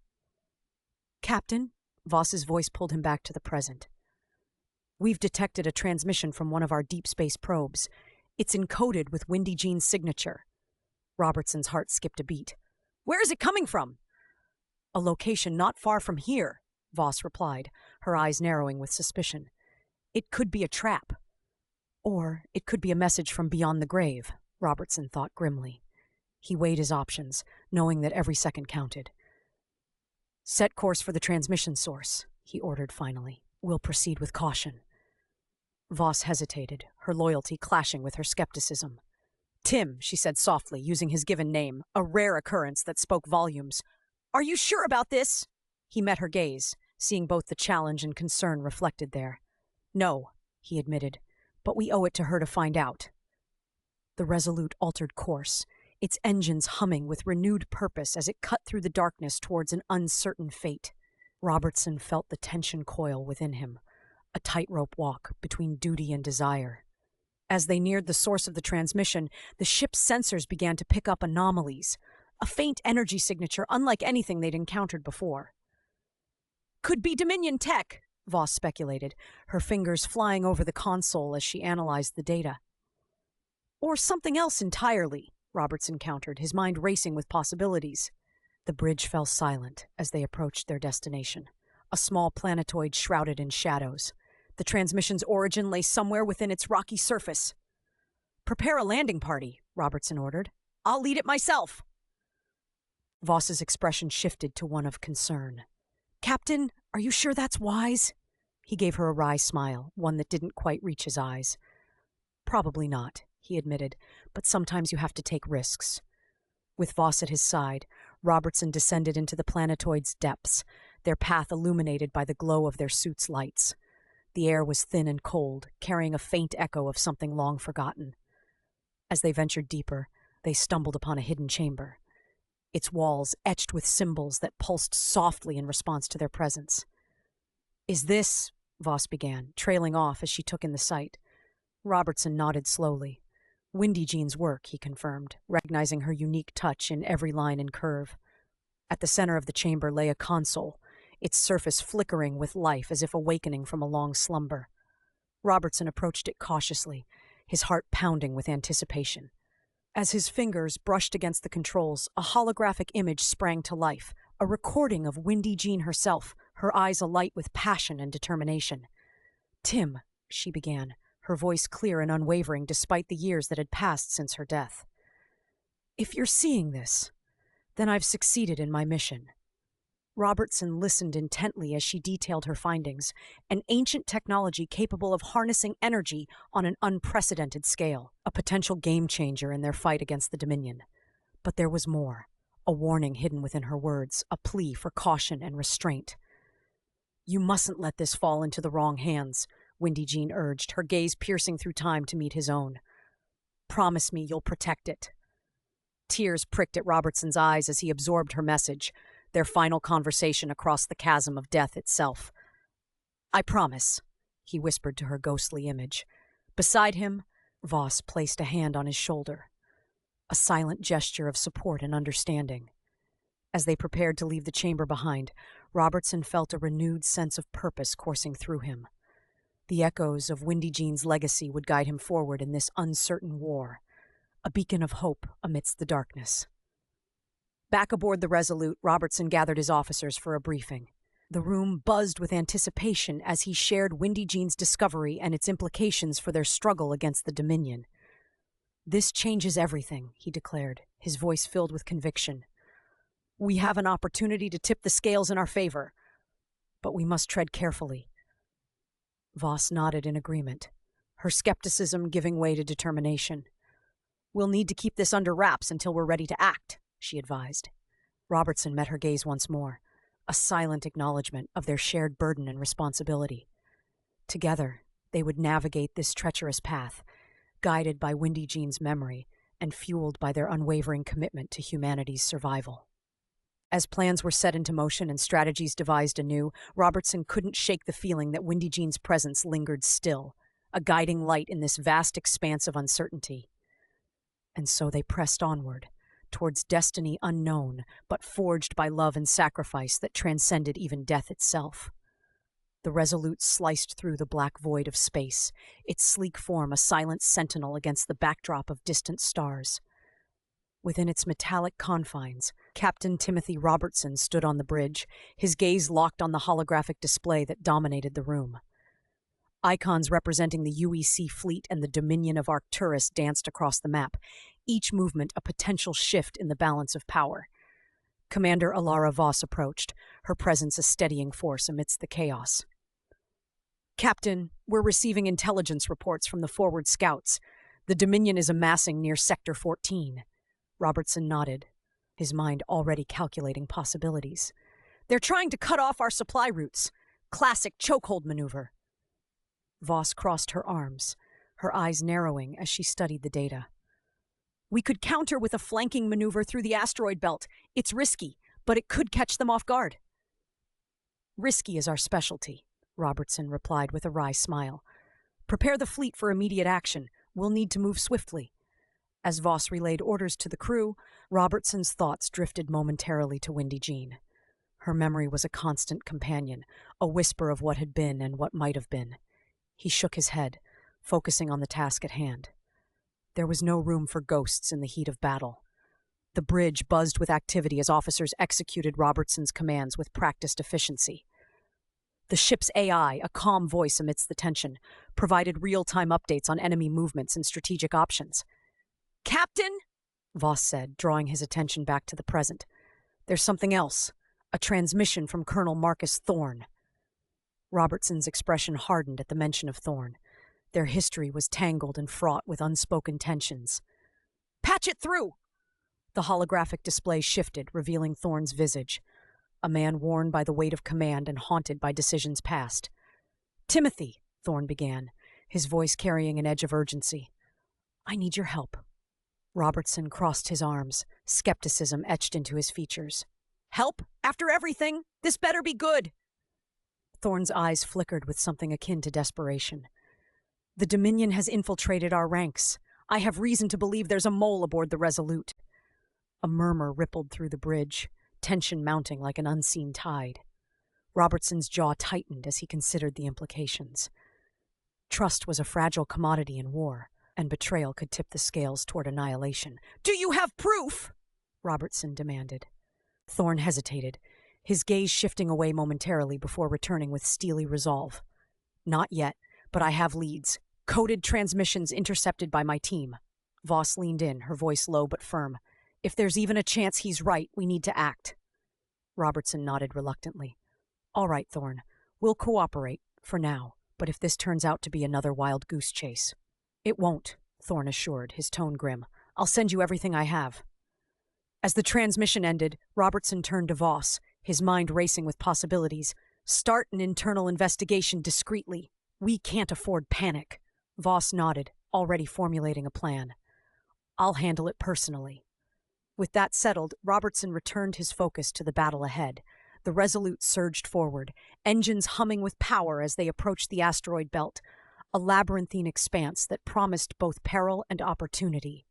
"Captain," Voss's voice pulled him back to the present. "We've detected a transmission from one of our deep space probes. It's encoded with Windy Jean's signature." Robertson's heart skipped a beat. "Where is it coming from?" "A location not far from here," Voss replied, her eyes narrowing with suspicion. "It could be a trap. Or it could be a message from beyond the grave," Robertson thought grimly. He weighed his options, knowing that every second counted. "Set course for the transmission source," he ordered finally. "We'll proceed with caution." Voss hesitated, her loyalty clashing with her skepticism. "Tim," she said softly, using his given name, a rare occurrence that spoke volumes. "Are you sure about this?" He met her gaze, seeing both the challenge and concern reflected there. "No," he admitted, "but we owe it to her to find out." The Resolute altered course, its engines humming with renewed purpose as it cut through the darkness towards an uncertain fate. Robertson felt the tension coil within him, a tightrope walk between duty and desire. As they neared the source of the transmission, the ship's sensors began to pick up anomalies, a faint energy signature unlike anything they'd encountered before. "Could be Dominion tech," Voss speculated, her fingers flying over the console as she analyzed the data. "Or something else entirely," Robertson countered, his mind racing with possibilities. The bridge fell silent as they approached their destination, a small planetoid shrouded in shadows. The transmission's origin lay somewhere within its rocky surface. "Prepare a landing party," Robertson ordered. "I'll lead it myself." Voss's expression shifted to one of concern. "Captain, are you sure that's wise?" He gave her a wry smile, one that didn't quite reach his eyes. "Probably not," he admitted, "but sometimes you have to take risks." With Voss at his side, Robertson descended into the planetoid's depths, their path illuminated by the glow of their suits' lights. The air was thin and cold, carrying a faint echo of something long forgotten. As they ventured deeper, They stumbled upon a hidden chamber, its walls etched with symbols that pulsed softly in response to their presence. "Is this—" Voss began, trailing off as she took in the sight. Robertson nodded slowly. "Windy Jean's work," he confirmed, recognizing her unique touch in every line and curve. At the center of the chamber lay a console, its surface flickering with life as if awakening from a long slumber. Robertson approached it cautiously, his heart pounding with anticipation. As his fingers brushed against the controls, a holographic image sprang to life, a recording of Windy Jean herself, her eyes alight with passion and determination. "Tim," she began, her voice clear and unwavering despite the years that had passed since her death. "If you're seeing this, then I've succeeded in my mission." Robertson listened intently as she detailed her findings, an ancient technology capable of harnessing energy on an unprecedented scale, a potential game-changer in their fight against the Dominion. But there was more, a warning hidden within her words, a plea for caution and restraint. "You mustn't let this fall into the wrong hands," Windy Jean urged, her gaze piercing through time to meet his own. "Promise me you'll protect it." Tears pricked at Robertson's eyes as he absorbed her message, their final conversation across the chasm of death itself. "I promise," he whispered to her ghostly image. Beside him, Voss placed a hand on his shoulder, a silent gesture of support and understanding. As they prepared to leave the chamber behind, Robertson felt a renewed sense of purpose coursing through him. The echoes of Windy Jean's legacy would guide him forward in this uncertain war, a beacon of hope amidst the darkness. Back aboard the Resolute, Robertson gathered his officers for a briefing. The room buzzed with anticipation as he shared Windy Jean's discovery and its implications for their struggle against the Dominion. "This changes everything," he declared, his voice filled with conviction. "We have an opportunity to tip the scales in our favor, but we must tread carefully." Voss nodded in agreement, her skepticism giving way to determination. "We'll need to keep this under wraps until we're ready to act," she advised. Robertson met her gaze once more, a silent acknowledgement of their shared burden and responsibility. Together, they would navigate this treacherous path, guided by Windy Jean's memory and fueled by their unwavering commitment to humanity's survival. As plans were set into motion and strategies devised anew, Robertson couldn't shake the feeling that Windy Jean's presence lingered still, a guiding light in this vast expanse of uncertainty. And so they pressed onward, towards destiny unknown, but forged by love and sacrifice that transcended even death itself. The Resolute sliced through the black void of space, its sleek form a silent sentinel against the backdrop of distant stars. Within its metallic confines, Captain Timothy Robertson stood on the bridge, his gaze locked on the holographic display that dominated the room. Icons representing the UEC fleet and the Dominion of Arcturus danced across the map, each movement a potential shift in the balance of power. Commander Alara Voss approached, her presence a steadying force amidst the chaos. "Captain, we're receiving intelligence reports from the forward scouts. The Dominion is amassing near Sector 14. Robertson nodded, his mind already calculating possibilities. "They're trying to cut off our supply routes. Classic chokehold maneuver." Voss crossed her arms, her eyes narrowing as she studied the data. "We could counter with a flanking maneuver through the asteroid belt. It's risky, but it could catch them off guard." "Risky is our specialty," Robertson replied with a wry smile. "Prepare the fleet for immediate action. We'll need to move swiftly." As Voss relayed orders to the crew, Robertson's thoughts drifted momentarily to Windy Jean. Her memory was a constant companion, a whisper of what had been and what might have been. He shook his head, focusing on the task at hand. There was no room for ghosts in the heat of battle. The bridge buzzed with activity as officers executed Robertson's commands with practiced efficiency. The ship's AI, a calm voice amidst the tension, provided real-time updates on enemy movements and strategic options. "Captain," Voss said, drawing his attention back to the present. "There's something else. A transmission from Colonel Marcus Thorne." Robertson's expression hardened at the mention of Thorne. Their history was tangled and fraught with unspoken tensions. "Patch it through!" The holographic display shifted, revealing Thorne's visage, a man worn by the weight of command and haunted by decisions past. "Timothy," Thorne began, his voice carrying an edge of urgency. "I need your help." Robertson crossed his arms, skepticism etched into his features. Help? After everything? This better be good! Thorne's eyes flickered with something akin to desperation. The Dominion has infiltrated our ranks. I have reason to believe there's a mole aboard the Resolute. A murmur rippled through the bridge, tension mounting like an unseen tide. Robertson's jaw tightened as he considered the implications. Trust was a fragile commodity in war, and betrayal could tip the scales toward annihilation. Do you have proof? Robertson demanded. Thorne hesitated, his gaze shifting away momentarily before returning with steely resolve. Not yet, but I have leads. Coded transmissions intercepted by my team. Voss leaned in, her voice low but firm. If there's even a chance he's right, we need to act. Robertson nodded reluctantly. All right, Thorne. We'll cooperate, for now, but if this turns out to be another wild goose chase. It won't, Thorne assured, his tone grim. I'll send you everything I have. As the transmission ended, Robertson turned to Voss, his mind racing with possibilities. Start an internal investigation discreetly. We can't afford panic. Voss nodded, already formulating a plan. I'll handle it personally. With that settled, Robertson returned his focus to the battle ahead. The Resolute surged forward, engines humming with power as they approached the asteroid belt, a labyrinthine expanse that promised both peril and opportunity.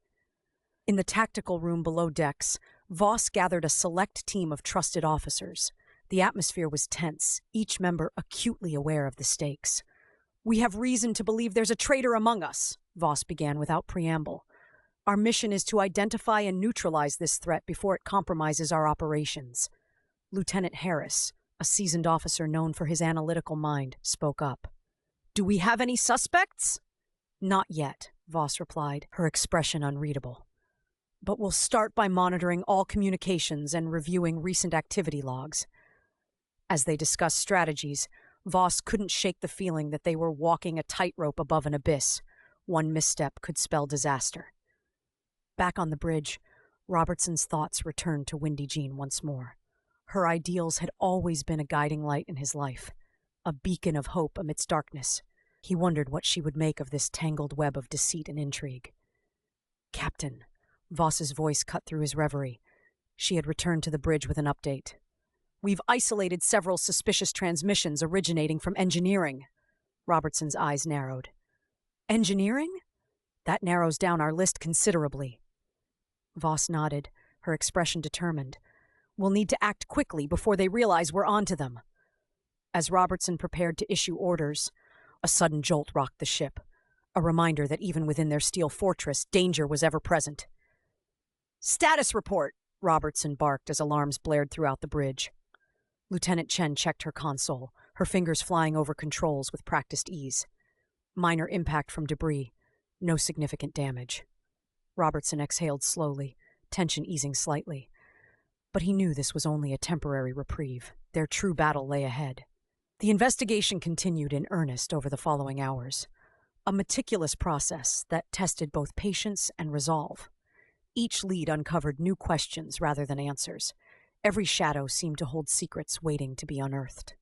In the tactical room below decks, Voss gathered a select team of trusted officers. The atmosphere was tense, each member acutely aware of the stakes. We have reason to believe there's a traitor among us, Voss began without preamble. Our mission is to identify and neutralize this threat before it compromises our operations. Lieutenant Harris, a seasoned officer known for his analytical mind, spoke up. Do we have any suspects? Not yet, Voss replied, her expression unreadable. But we'll start by monitoring all communications and reviewing recent activity logs. As they discussed strategies, Voss couldn't shake the feeling that they were walking a tightrope above an abyss. One misstep could spell disaster. Back on the bridge, Robertson's thoughts returned to Windy Jean once more. Her ideals had always been a guiding light in his life, a beacon of hope amidst darkness. He wondered what she would make of this tangled web of deceit and intrigue. Captain, Voss's voice cut through his reverie. She had returned to the bridge with an update. We've isolated several suspicious transmissions originating from engineering. Robertson's eyes narrowed. Engineering? That narrows down our list considerably. Voss nodded, her expression determined. We'll need to act quickly before they realize we're onto them. As Robertson prepared to issue orders, a sudden jolt rocked the ship, a reminder that even within their steel fortress, danger was ever present. Status report, Robertson barked as alarms blared throughout the bridge. Lieutenant Chen checked her console, her fingers flying over controls with practiced ease. Minor impact from debris, no significant damage. Robertson exhaled slowly, tension easing slightly. But he knew this was only a temporary reprieve. Their true battle lay ahead. The investigation continued in earnest over the following hours, a meticulous process that tested both patience and resolve. Each lead uncovered new questions rather than answers. Every shadow seemed to hold secrets waiting to be unearthed.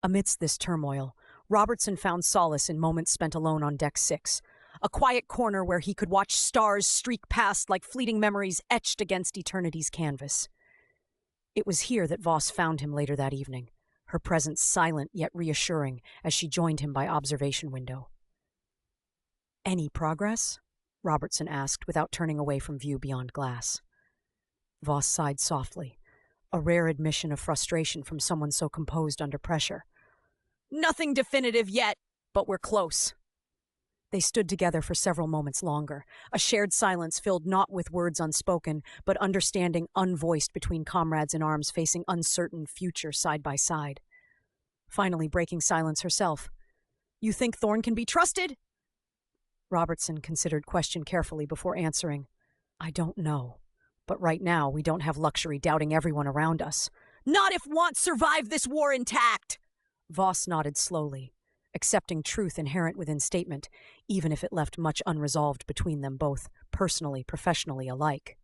Amidst this turmoil, Robertson found solace in moments spent alone on Deck 6, a quiet corner where he could watch stars streak past like fleeting memories etched against eternity's canvas. It was here that Voss found him later that evening, her presence silent yet reassuring as she joined him by observation window. Any progress? Robertson asked without turning away from view beyond glass. Voss sighed softly, a rare admission of frustration from someone so composed under pressure. Nothing definitive yet, but we're close. They stood together for several moments longer, a shared silence filled not with words unspoken, but understanding unvoiced between comrades in arms facing uncertain future side by side. Finally breaking silence herself. You think Thorne can be trusted? Robertson considered question carefully before answering. I don't know. But right now, we don't have luxury doubting everyone around us. Not if want survive this war intact! Voss nodded slowly, accepting truth inherent within statement, even if it left much unresolved between them both, personally, professionally alike.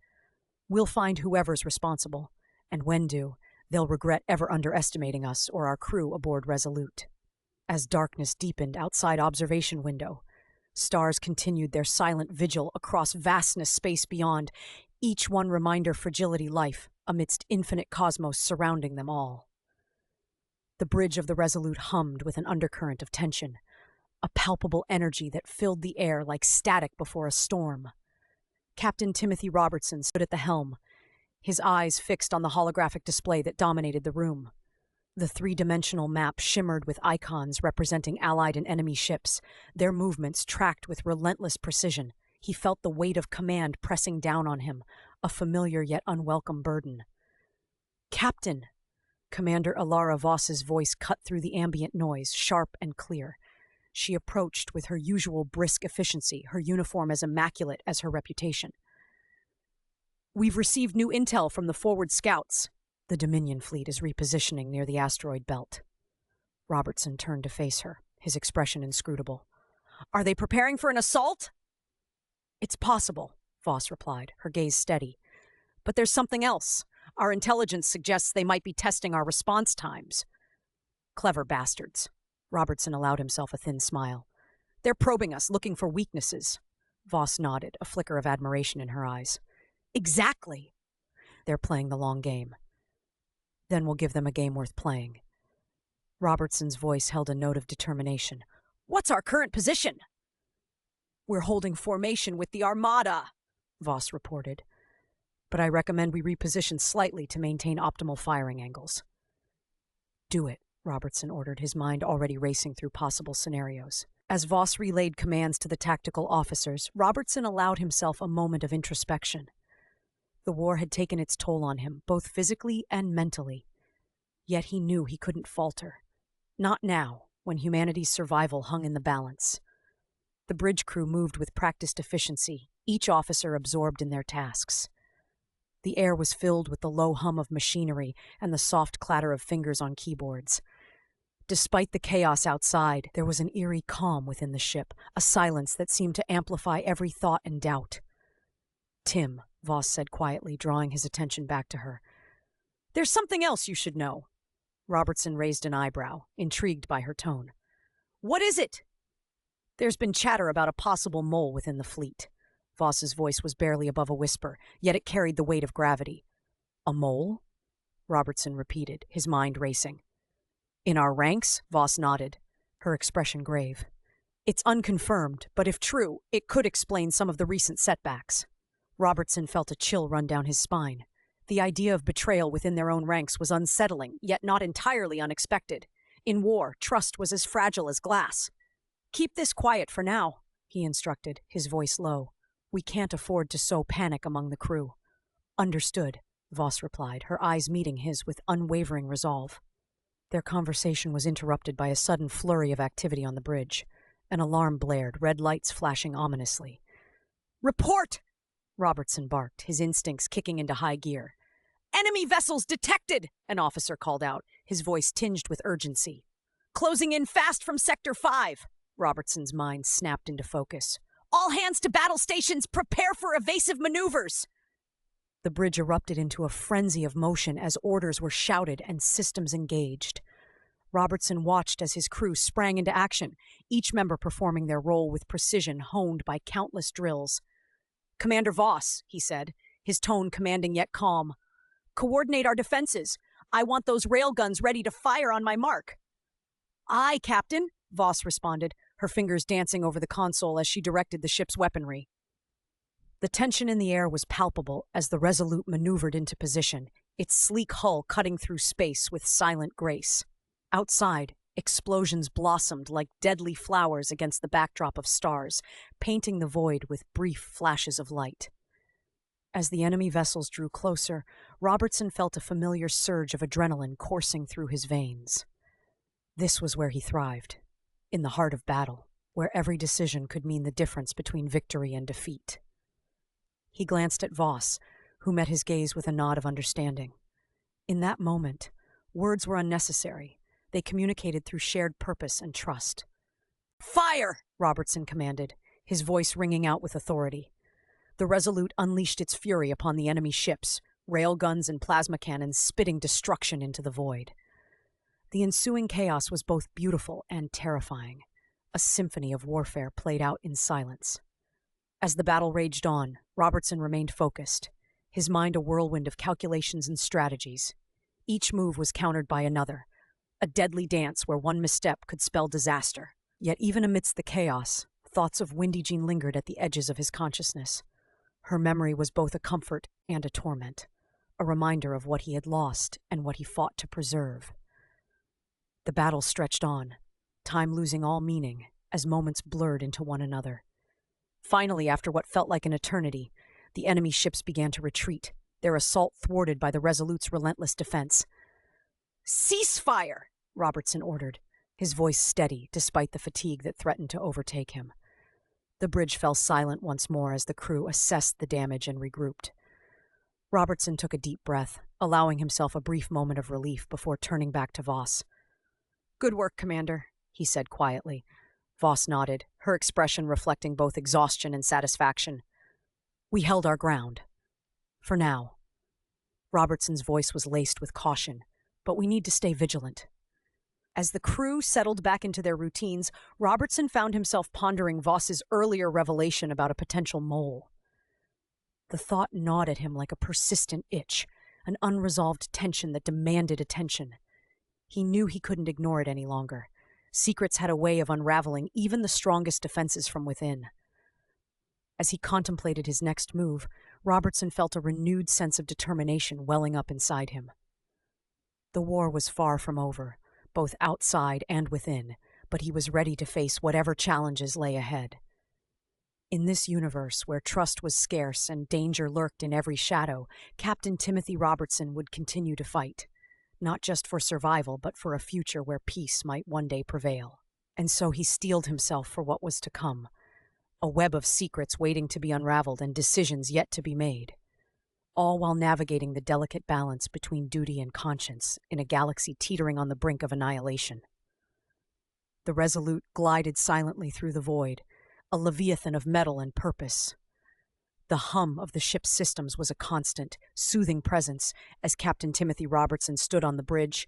We'll find whoever's responsible, and when due, they'll regret ever underestimating us or our crew aboard Resolute. As darkness deepened outside observation window, Stars continued their silent vigil across vastness space beyond, each one reminder fragility life amidst infinite cosmos surrounding them all. The bridge of the Resolute hummed with an undercurrent of tension, a palpable energy that filled the air like static before a storm. Captain Timothy Robertson stood at the helm, his eyes fixed on the holographic display that dominated the room. The three-dimensional map shimmered with icons representing allied and enemy ships, their movements tracked with relentless precision. He felt the weight of command pressing down on him, a familiar yet unwelcome burden. "Captain!" Commander Alara Voss's voice cut through the ambient noise, sharp and clear. She approached with her usual brisk efficiency, her uniform as immaculate as her reputation. "We've received new intel from the forward scouts. The Dominion fleet is repositioning near the asteroid belt." Robertson turned to face her, his expression inscrutable. "Are they preparing for an assault?" "It's possible," Voss replied, her gaze steady. "But there's something else. Our intelligence suggests they might be testing our response times." "Clever bastards." Robertson allowed himself a thin smile. "They're probing us, looking for weaknesses." Voss nodded, a flicker of admiration in her eyes. "Exactly." "They're playing the long game. Then we'll give them a game worth playing." Robertson's voice held a note of determination. "What's our current position?" "We're holding formation with the Armada," Voss reported. "But I recommend we reposition slightly to maintain optimal firing angles." "Do it," Robertson ordered, his mind already racing through possible scenarios. As Voss relayed commands to the tactical officers, Robertson allowed himself a moment of introspection. The war had taken its toll on him, both physically and mentally. Yet he knew he couldn't falter. Not now, when humanity's survival hung in the balance. The bridge crew moved with practiced efficiency, each officer absorbed in their tasks. The air was filled with the low hum of machinery and the soft clatter of fingers on keyboards. Despite the chaos outside, there was an eerie calm within the ship, a silence that seemed to amplify every thought and doubt. "Tim," Voss said quietly, drawing his attention back to her. "There's something else you should know." Robertson raised an eyebrow, intrigued by her tone. "What is it?" "There's been chatter about a possible mole within the fleet." Voss's voice was barely above a whisper, yet it carried the weight of gravity. "A mole?" Robertson repeated, his mind racing. "In our ranks?" Voss nodded, her expression grave. "It's unconfirmed, but if true, it could explain some of the recent setbacks." Robertson felt a chill run down his spine. The idea of betrayal within their own ranks was unsettling, yet not entirely unexpected. In war, trust was as fragile as glass. "Keep this quiet for now," he instructed, his voice low. "We can't afford to sow panic among the crew." "Understood," Voss replied, her eyes meeting his with unwavering resolve. Their conversation was interrupted by a sudden flurry of activity on the bridge. An alarm blared, red lights flashing ominously. "Report!" Robertson barked, his instincts kicking into high gear. "Enemy vessels detected!" an officer called out, his voice tinged with urgency. "Closing in fast from Sector 5!" Robertson's mind snapped into focus. "All hands to battle stations! Prepare for evasive maneuvers!" The bridge erupted into a frenzy of motion as orders were shouted and systems engaged. Robertson watched as his crew sprang into action, each member performing their role with precision honed by countless drills. "Commander Voss," he said, his tone commanding yet calm. "Coordinate our defenses. I want those railguns ready to fire on my mark." "Aye, Captain," Voss responded, her fingers dancing over the console as she directed the ship's weaponry. The tension in the air was palpable as the Resolute maneuvered into position, its sleek hull cutting through space with silent grace. Outside, explosions blossomed like deadly flowers against the backdrop of stars, painting the void with brief flashes of light. As the enemy vessels drew closer, Robertson felt a familiar surge of adrenaline coursing through his veins. This was where he thrived, in the heart of battle, where every decision could mean the difference between victory and defeat. He glanced at Voss, who met his gaze with a nod of understanding. In that moment, words were unnecessary. They communicated through shared purpose and trust. "Fire!" Robertson commanded, his voice ringing out with authority. The Resolute unleashed its fury upon the enemy ships, railguns and plasma cannons spitting destruction into the void. The ensuing chaos was both beautiful and terrifying. A symphony of warfare played out in silence. As the battle raged on, Robertson remained focused, his mind a whirlwind of calculations and strategies. Each move was countered by another, a deadly dance where one misstep could spell disaster. Yet even amidst the chaos, thoughts of Windy Jean lingered at the edges of his consciousness. Her memory was both a comfort and a torment, a reminder of what he had lost and what he fought to preserve. The battle stretched on, time losing all meaning as moments blurred into one another. Finally, after what felt like an eternity, the enemy ships began to retreat, their assault thwarted by the Resolute's relentless defense. "Cease fire!" Robertson ordered, his voice steady despite the fatigue that threatened to overtake him. The bridge fell silent once more as the crew assessed the damage and regrouped. Robertson took a deep breath, allowing himself a brief moment of relief before turning back to Voss. "Good work, Commander," he said quietly. Voss nodded, her expression reflecting both exhaustion and satisfaction. "We held our ground. For now." Robertson's voice was laced with caution, "but we need to stay vigilant." As the crew settled back into their routines, Robertson found himself pondering Voss's earlier revelation about a potential mole. The thought gnawed at him like a persistent itch, an unresolved tension that demanded attention. He knew he couldn't ignore it any longer. Secrets had a way of unraveling even the strongest defenses from within. As he contemplated his next move, Robertson felt a renewed sense of determination welling up inside him. The war was far from over, both outside and within, but he was ready to face whatever challenges lay ahead. In this universe, where trust was scarce and danger lurked in every shadow, Captain Timothy Robertson would continue to fight, not just for survival, but for a future where peace might one day prevail. And so he steeled himself for what was to come, a web of secrets waiting to be unraveled and decisions yet to be made, all while navigating the delicate balance between duty and conscience in a galaxy teetering on the brink of annihilation. The Resolute glided silently through the void, a leviathan of metal and purpose. The hum of the ship's systems was a constant, soothing presence as Captain Timothy Robertson stood on the bridge,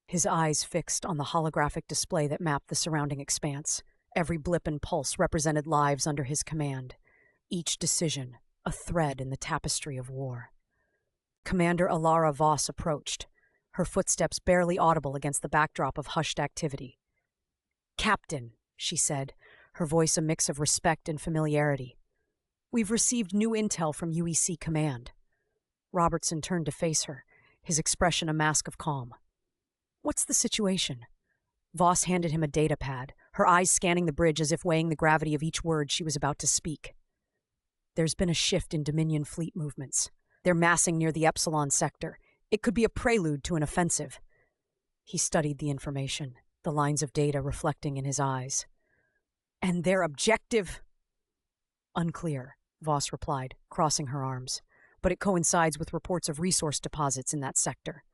his eyes fixed on the holographic display that mapped the surrounding expanse. Every blip and pulse represented lives under his command, each decision a thread in the tapestry of war. Commander Alara Voss approached, her footsteps barely audible against the backdrop of hushed activity. "Captain," she said, her voice a mix of respect and familiarity. "We've received new intel from UEC Command." Robertson turned to face her, his expression a mask of calm. "What's the situation?" Voss handed him a data pad, her eyes scanning the bridge as if weighing the gravity of each word she was about to speak. "There's been a shift in Dominion fleet movements. They're massing near the Epsilon sector. It could be a prelude to an offensive." He studied the information, the lines of data reflecting in his eyes. "And their objective?" "Unclear," Voss replied, crossing her arms, "but it coincides with reports of resource deposits in that sector."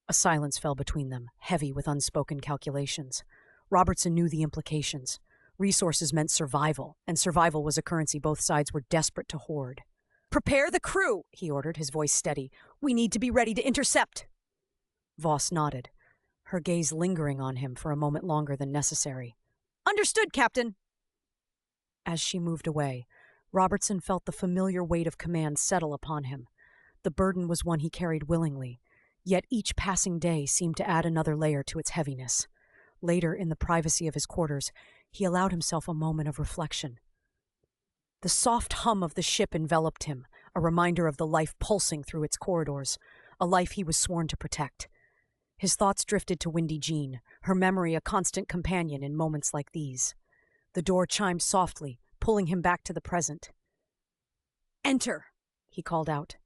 A silence fell between them, heavy with unspoken calculations. Robertson knew the implications. Resources meant survival, and survival was a currency both sides were desperate to hoard. "Prepare the crew," he ordered, his voice steady. "We need to be ready to intercept." Voss nodded, her gaze lingering on him for a moment longer than necessary. "Understood, Captain." As she moved away, Robertson felt the familiar weight of command settle upon him. The burden was one he carried willingly, yet each passing day seemed to add another layer to its heaviness. Later, in the privacy of his quarters, he allowed himself a moment of reflection. The soft hum of the ship enveloped him, a reminder of the life pulsing through its corridors, a life he was sworn to protect. His thoughts drifted to Windy Jean, her memory a constant companion in moments like these. The door chimed softly, pulling him back to the present. "Enter," he called out.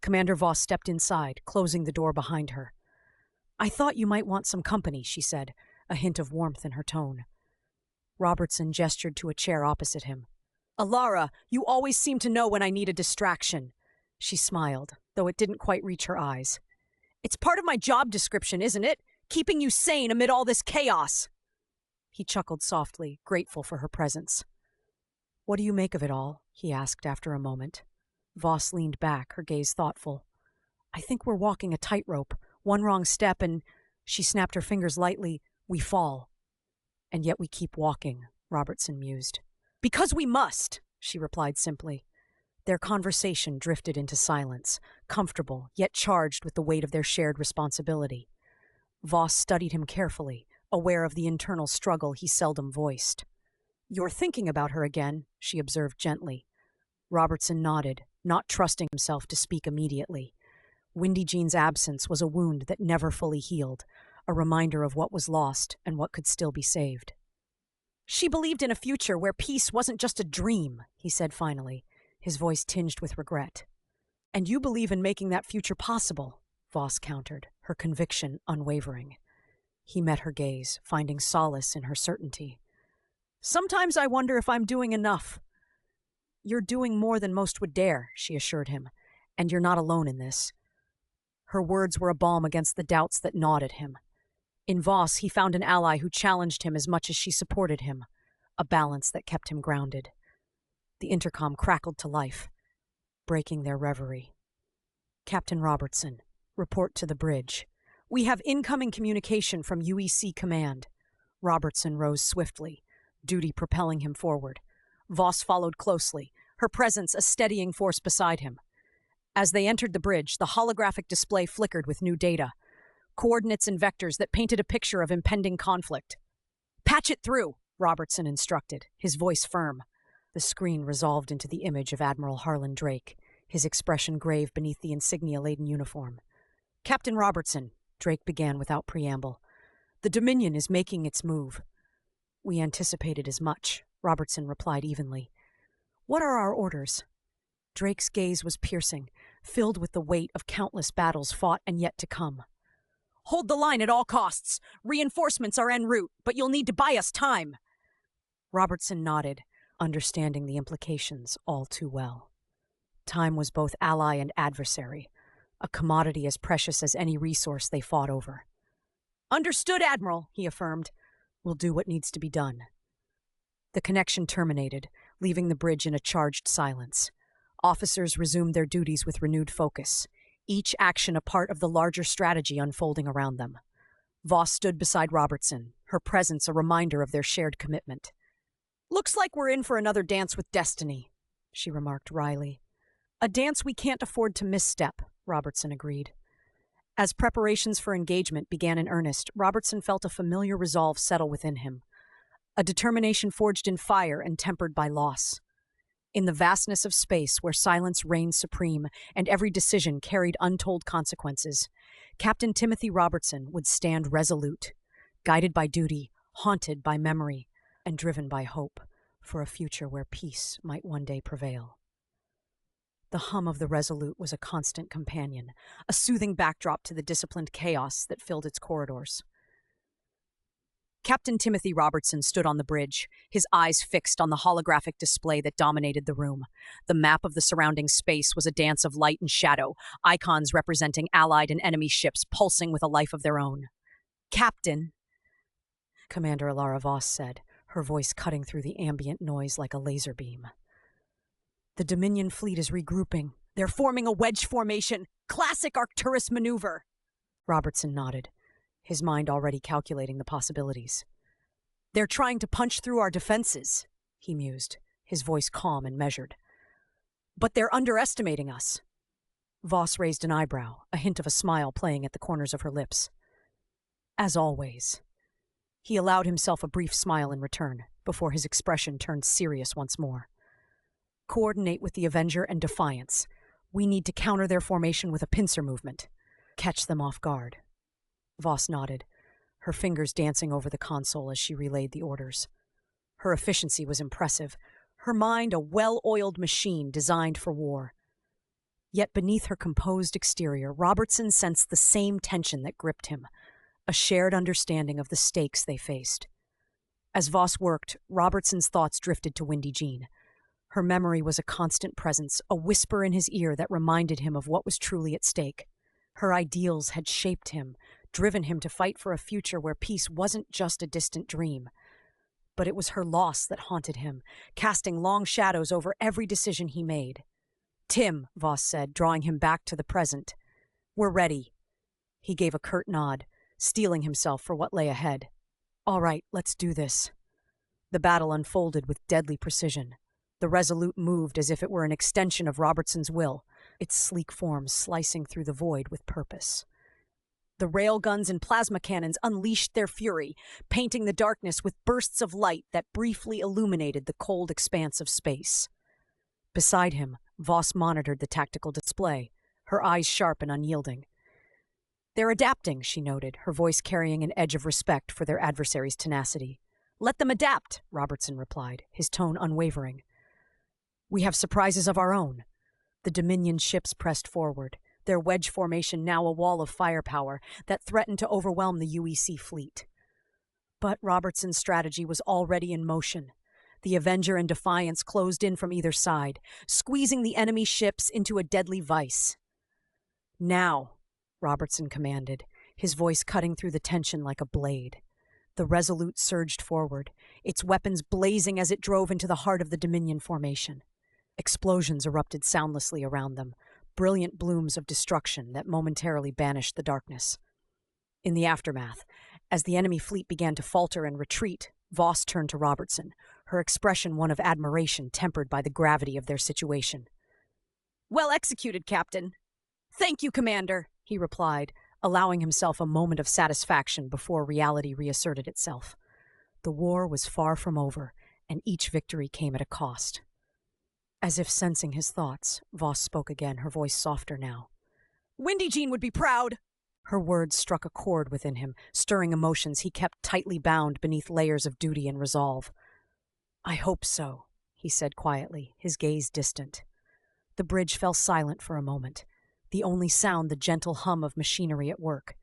Commander Voss stepped inside, closing the door behind her. "I thought you might want some company," she said, a hint of warmth in her tone. Robertson gestured to a chair opposite him. "Alara, you always seem to know when I need a distraction." She smiled, though it didn't quite reach her eyes. "It's part of my job description, isn't it? Keeping you sane amid all this chaos." He chuckled softly, grateful for her presence. "What do you make of it all?" he asked after a moment. Voss leaned back, her gaze thoughtful. "I think we're walking a tightrope. One wrong step and," she snapped her fingers lightly, "we fall." And yet we keep walking, Robertson mused. Because we must, she replied simply. Their conversation drifted into silence, comfortable, yet charged with the weight of their shared responsibility. Voss studied him carefully, aware of the internal struggle he seldom voiced. You're thinking about her again, she observed gently. Robertson nodded, not trusting himself to speak immediately. Windy Jean's absence was a wound that never fully healed, a reminder of what was lost and what could still be saved. She believed in a future where peace wasn't just a dream, he said finally, his voice tinged with regret. And you believe in making that future possible, Voss countered, her conviction unwavering. He met her gaze, finding solace in her certainty. Sometimes I wonder if I'm doing enough. You're doing more than most would dare, she assured him, and you're not alone in this. Her words were a balm against the doubts that gnawed at him. In Voss, he found an ally who challenged him as much as she supported him, a balance that kept him grounded. The intercom crackled to life, breaking their reverie. Captain Robertson, report to the bridge. We have incoming communication from UEC Command. Robertson rose swiftly, duty propelling him forward. Voss followed closely, her presence a steadying force beside him. As they entered the bridge, the holographic display flickered with new data, coordinates and vectors that painted a picture of impending conflict. Patch it through, Robertson instructed, his voice firm. The screen resolved into the image of Admiral Harlan Drake, his expression grave beneath the insignia-laden uniform. Captain Robertson, Drake began without preamble, the Dominion is making its move. We anticipated as much, Robertson replied evenly. What are our orders? Drake's gaze was piercing, filled with the weight of countless battles fought and yet to come. Hold the line at all costs. Reinforcements are en route, but you'll need to buy us time. Robertson nodded, understanding the implications all too well. Time was both ally and adversary, a commodity as precious as any resource they fought over. Understood, Admiral, he affirmed. We'll do what needs to be done. The connection terminated, leaving the bridge in a charged silence. Officers resumed their duties with renewed focus, each action a part of the larger strategy unfolding around them. Voss stood beside Robertson, her presence a reminder of their shared commitment. Looks like we're in for another dance with destiny, she remarked wryly. A dance we can't afford to misstep, Robertson agreed. As preparations for engagement began in earnest, Robertson felt a familiar resolve settle within him, a determination forged in fire and tempered by loss. In the vastness of space where silence reigned supreme and every decision carried untold consequences, Captain Timothy Robertson would stand resolute, guided by duty, haunted by memory, and driven by hope for a future where peace might one day prevail. The hum of the Resolute was a constant companion, a soothing backdrop to the disciplined chaos that filled its corridors. Captain Timothy Robertson stood on the bridge, his eyes fixed on the holographic display that dominated the room. The map of the surrounding space was a dance of light and shadow, icons representing allied and enemy ships pulsing with a life of their own. Captain, Commander Alara Voss said, her voice cutting through the ambient noise like a laser beam. The Dominion fleet is regrouping. They're forming a wedge formation. Classic Arcturus maneuver. Robertson nodded, his mind already calculating the possibilities. They're trying to punch through our defenses, he mused, his voice calm and measured. But they're underestimating us. Voss raised an eyebrow, a hint of a smile playing at the corners of her lips. As always. He allowed himself a brief smile in return, before his expression turned serious once more. Coordinate with the Avenger and Defiance. We need to counter their formation with a pincer movement. Catch them off guard. Voss nodded, her fingers dancing over the console as she relayed the orders. Her efficiency was impressive, her mind a well-oiled machine designed for war. Yet beneath her composed exterior, Robertson sensed the same tension that gripped him, a shared understanding of the stakes they faced. As Voss worked, Robertson's thoughts drifted to Windy Jean. Her memory was a constant presence, a whisper in his ear that reminded him of what was truly at stake. Her ideals had shaped him, driven him to fight for a future where peace wasn't just a distant dream. But it was her loss that haunted him, casting long shadows over every decision he made. Tim, Voss said, drawing him back to the present. We're ready. He gave a curt nod, steeling himself for what lay ahead. All right, let's do this. The battle unfolded with deadly precision. The Resolute moved as if it were an extension of Robertson's will, its sleek form slicing through the void with purpose. The railguns and plasma cannons unleashed their fury, painting the darkness with bursts of light that briefly illuminated the cold expanse of space. Beside him, Voss monitored the tactical display, her eyes sharp and unyielding. They're adapting, she noted, her voice carrying an edge of respect for their adversary's tenacity. Let them adapt, Robertson replied, his tone unwavering. We have surprises of our own. The Dominion ships pressed forward, their wedge formation now a wall of firepower that threatened to overwhelm the UEC fleet. But Robertson's strategy was already in motion. The Avenger and Defiance closed in from either side, squeezing the enemy ships into a deadly vice. Now, Robertson commanded, his voice cutting through the tension like a blade. The Resolute surged forward, its weapons blazing as it drove into the heart of the Dominion formation. Explosions erupted soundlessly around them, brilliant blooms of destruction that momentarily banished the darkness. In the aftermath, as the enemy fleet began to falter and retreat, Voss turned to Robertson, her expression one of admiration tempered by the gravity of their situation. Well executed, Captain. Thank you, Commander, he replied, allowing himself a moment of satisfaction before reality reasserted itself. The war was far from over, and each victory came at a cost. As if sensing his thoughts, Voss spoke again, her voice softer now. Windy Jean would be proud. Her words struck a chord within him, stirring emotions he kept tightly bound beneath layers of duty and resolve. I hope so, he said quietly, his gaze distant. The bridge fell silent for a moment, the only sound the gentle hum of machinery at work.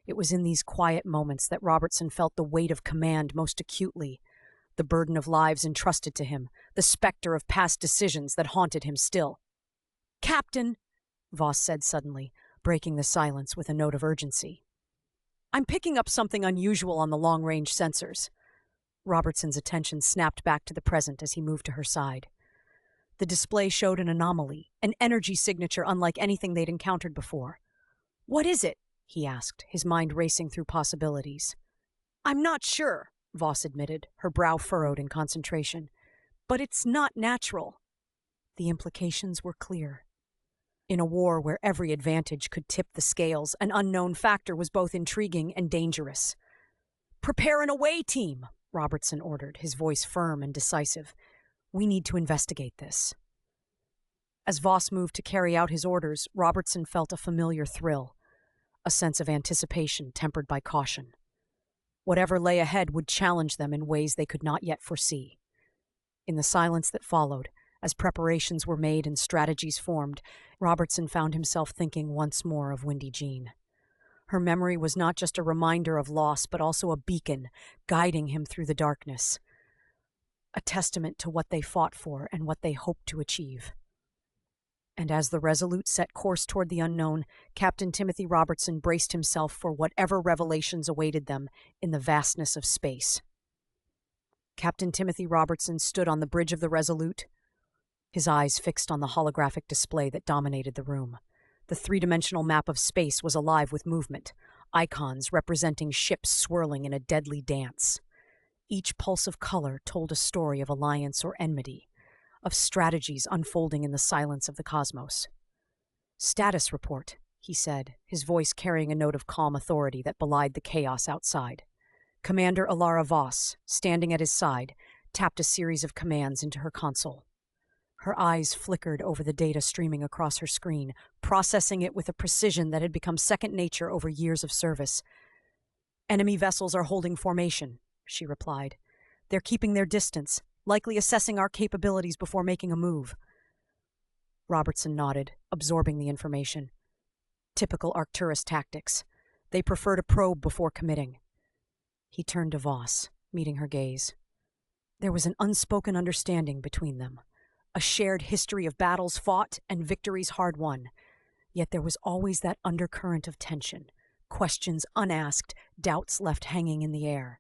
It was in these quiet moments that Robertson felt the weight of command most acutely, the burden of lives entrusted to him, the specter of past decisions that haunted him still. Captain, Voss said suddenly, breaking the silence with a note of urgency. I'm picking up something unusual on the long-range sensors. Robertson's attention snapped back to the present as he moved to her side. The display showed an anomaly, an energy signature unlike anything they'd encountered before. What is it? He asked, his mind racing through possibilities. I'm not sure, Voss admitted, her brow furrowed in concentration. But it's not natural. The implications were clear. In a war where every advantage could tip the scales, an unknown factor was both intriguing and dangerous. Prepare an away team, Robertson ordered, his voice firm and decisive. We need to investigate this. As Voss moved to carry out his orders, Robertson felt a familiar thrill, a sense of anticipation tempered by caution. Whatever lay ahead would challenge them in ways they could not yet foresee. In the silence that followed, as preparations were made and strategies formed, Robertson found himself thinking once more of Windy Jean. Her memory was not just a reminder of loss, but also a beacon, guiding him through the darkness. A testament to what they fought for and what they hoped to achieve. And as the Resolute set course toward the unknown, Captain Timothy Robertson braced himself for whatever revelations awaited them in the vastness of space. Captain Timothy Robertson stood on the bridge of the Resolute, his eyes fixed on the holographic display that dominated the room. The three-dimensional map of space was alive with movement, icons representing ships swirling in a deadly dance. Each pulse of color told a story of alliance or enmity, of strategies unfolding in the silence of the cosmos. Status report, he said, his voice carrying a note of calm authority that belied the chaos outside. Commander Alara Voss, standing at his side, tapped a series of commands into her console. Her eyes flickered over the data streaming across her screen, processing it with a precision that had become second nature over years of service. Enemy vessels are holding formation, she replied. They're keeping their distance, likely assessing our capabilities before making a move. Robertson nodded, absorbing the information. Typical Arcturus tactics. They prefer to probe before committing. He turned to Voss, meeting her gaze. There was an unspoken understanding between them, a shared history of battles fought and victories hard won. Yet there was always that undercurrent of tension, questions unasked, doubts left hanging in the air.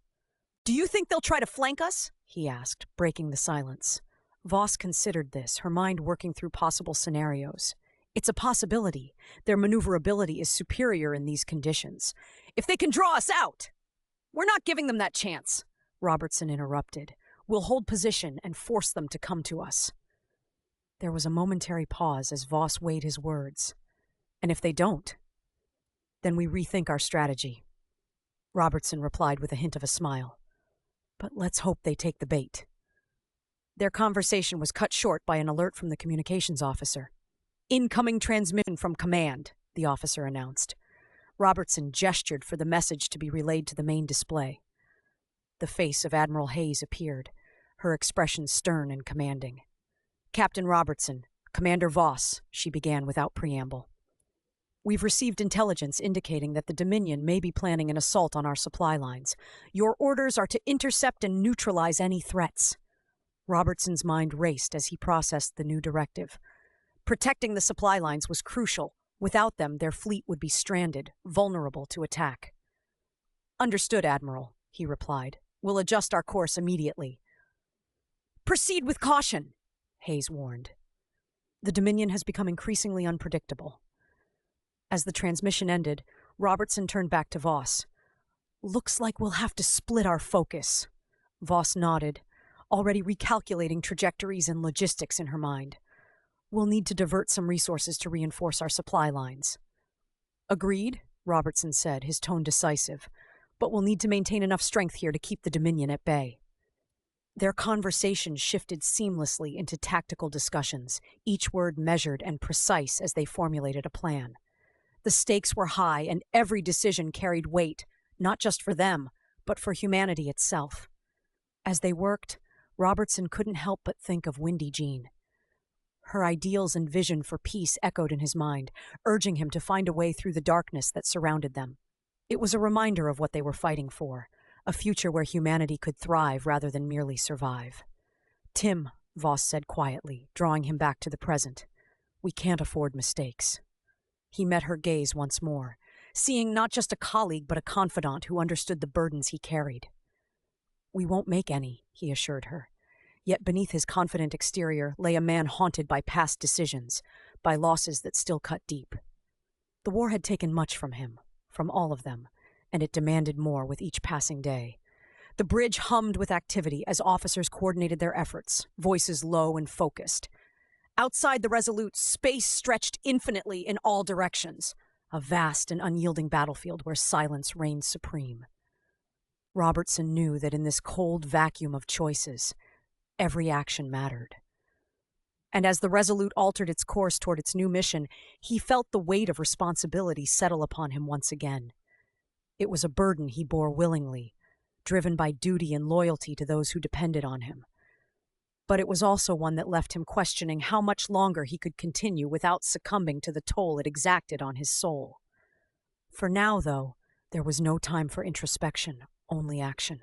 Do you think they'll try to flank us? He asked, breaking the silence. Voss considered this, her mind working through possible scenarios. It's a possibility. Their maneuverability is superior in these conditions. If they can draw us out! We're not giving them that chance, Robertson interrupted. We'll hold position and force them to come to us. There was a momentary pause as Voss weighed his words. And if they don't, then we rethink our strategy. Robertson replied with a hint of a smile. But let's hope they take the bait. Their conversation was cut short by an alert from the communications officer. Incoming transmission from command, the officer announced. Robertson gestured for the message to be relayed to the main display. The face of Admiral Hayes appeared, her expression stern and commanding. Captain Robertson, Commander Voss, she began without preamble. We've received intelligence indicating that the Dominion may be planning an assault on our supply lines. Your orders are to intercept and neutralize any threats. Robertson's mind raced as he processed the new directive. Protecting the supply lines was crucial. Without them, their fleet would be stranded, vulnerable to attack. Understood, Admiral, he replied. We'll adjust our course immediately. Proceed with caution, Hayes warned. The Dominion has become increasingly unpredictable. As the transmission ended, Robertson turned back to Voss. Looks like we'll have to split our focus. Voss nodded, already recalculating trajectories and logistics in her mind. We'll need to divert some resources to reinforce our supply lines. Agreed, Robertson said, his tone decisive. But we'll need to maintain enough strength here to keep the Dominion at bay. Their conversation shifted seamlessly into tactical discussions, each word measured and precise as they formulated a plan. The stakes were high, and every decision carried weight, not just for them, but for humanity itself. As they worked, Robertson couldn't help but think of Windy Jean. Her ideals and vision for peace echoed in his mind, urging him to find a way through the darkness that surrounded them. It was a reminder of what they were fighting for, a future where humanity could thrive rather than merely survive. Tim, Voss said quietly, drawing him back to the present. We can't afford mistakes. He met her gaze once more, seeing not just a colleague but a confidant who understood the burdens he carried. We won't make any, he assured her. Yet beneath his confident exterior lay a man haunted by past decisions, by losses that still cut deep. The war had taken much from him, from all of them, and it demanded more with each passing day. The bridge hummed with activity as officers coordinated their efforts, voices low and focused. Outside the Resolute, space stretched infinitely in all directions, a vast and unyielding battlefield where silence reigned supreme. Robertson knew that in this cold vacuum of choices, every action mattered. And as the Resolute altered its course toward its new mission, he felt the weight of responsibility settle upon him once again. It was a burden he bore willingly, driven by duty and loyalty to those who depended on him. But it was also one that left him questioning how much longer he could continue without succumbing to the toll it exacted on his soul. For now, though, there was no time for introspection, only action.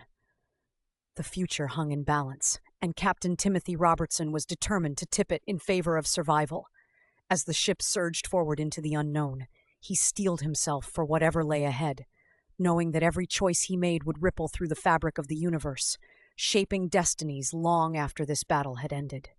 The future hung in balance, and Captain Timothy Robertson was determined to tip it in favor of survival. As the ship surged forward into the unknown, he steeled himself for whatever lay ahead, knowing that every choice he made would ripple through the fabric of the universe, shaping destinies long after this battle had ended.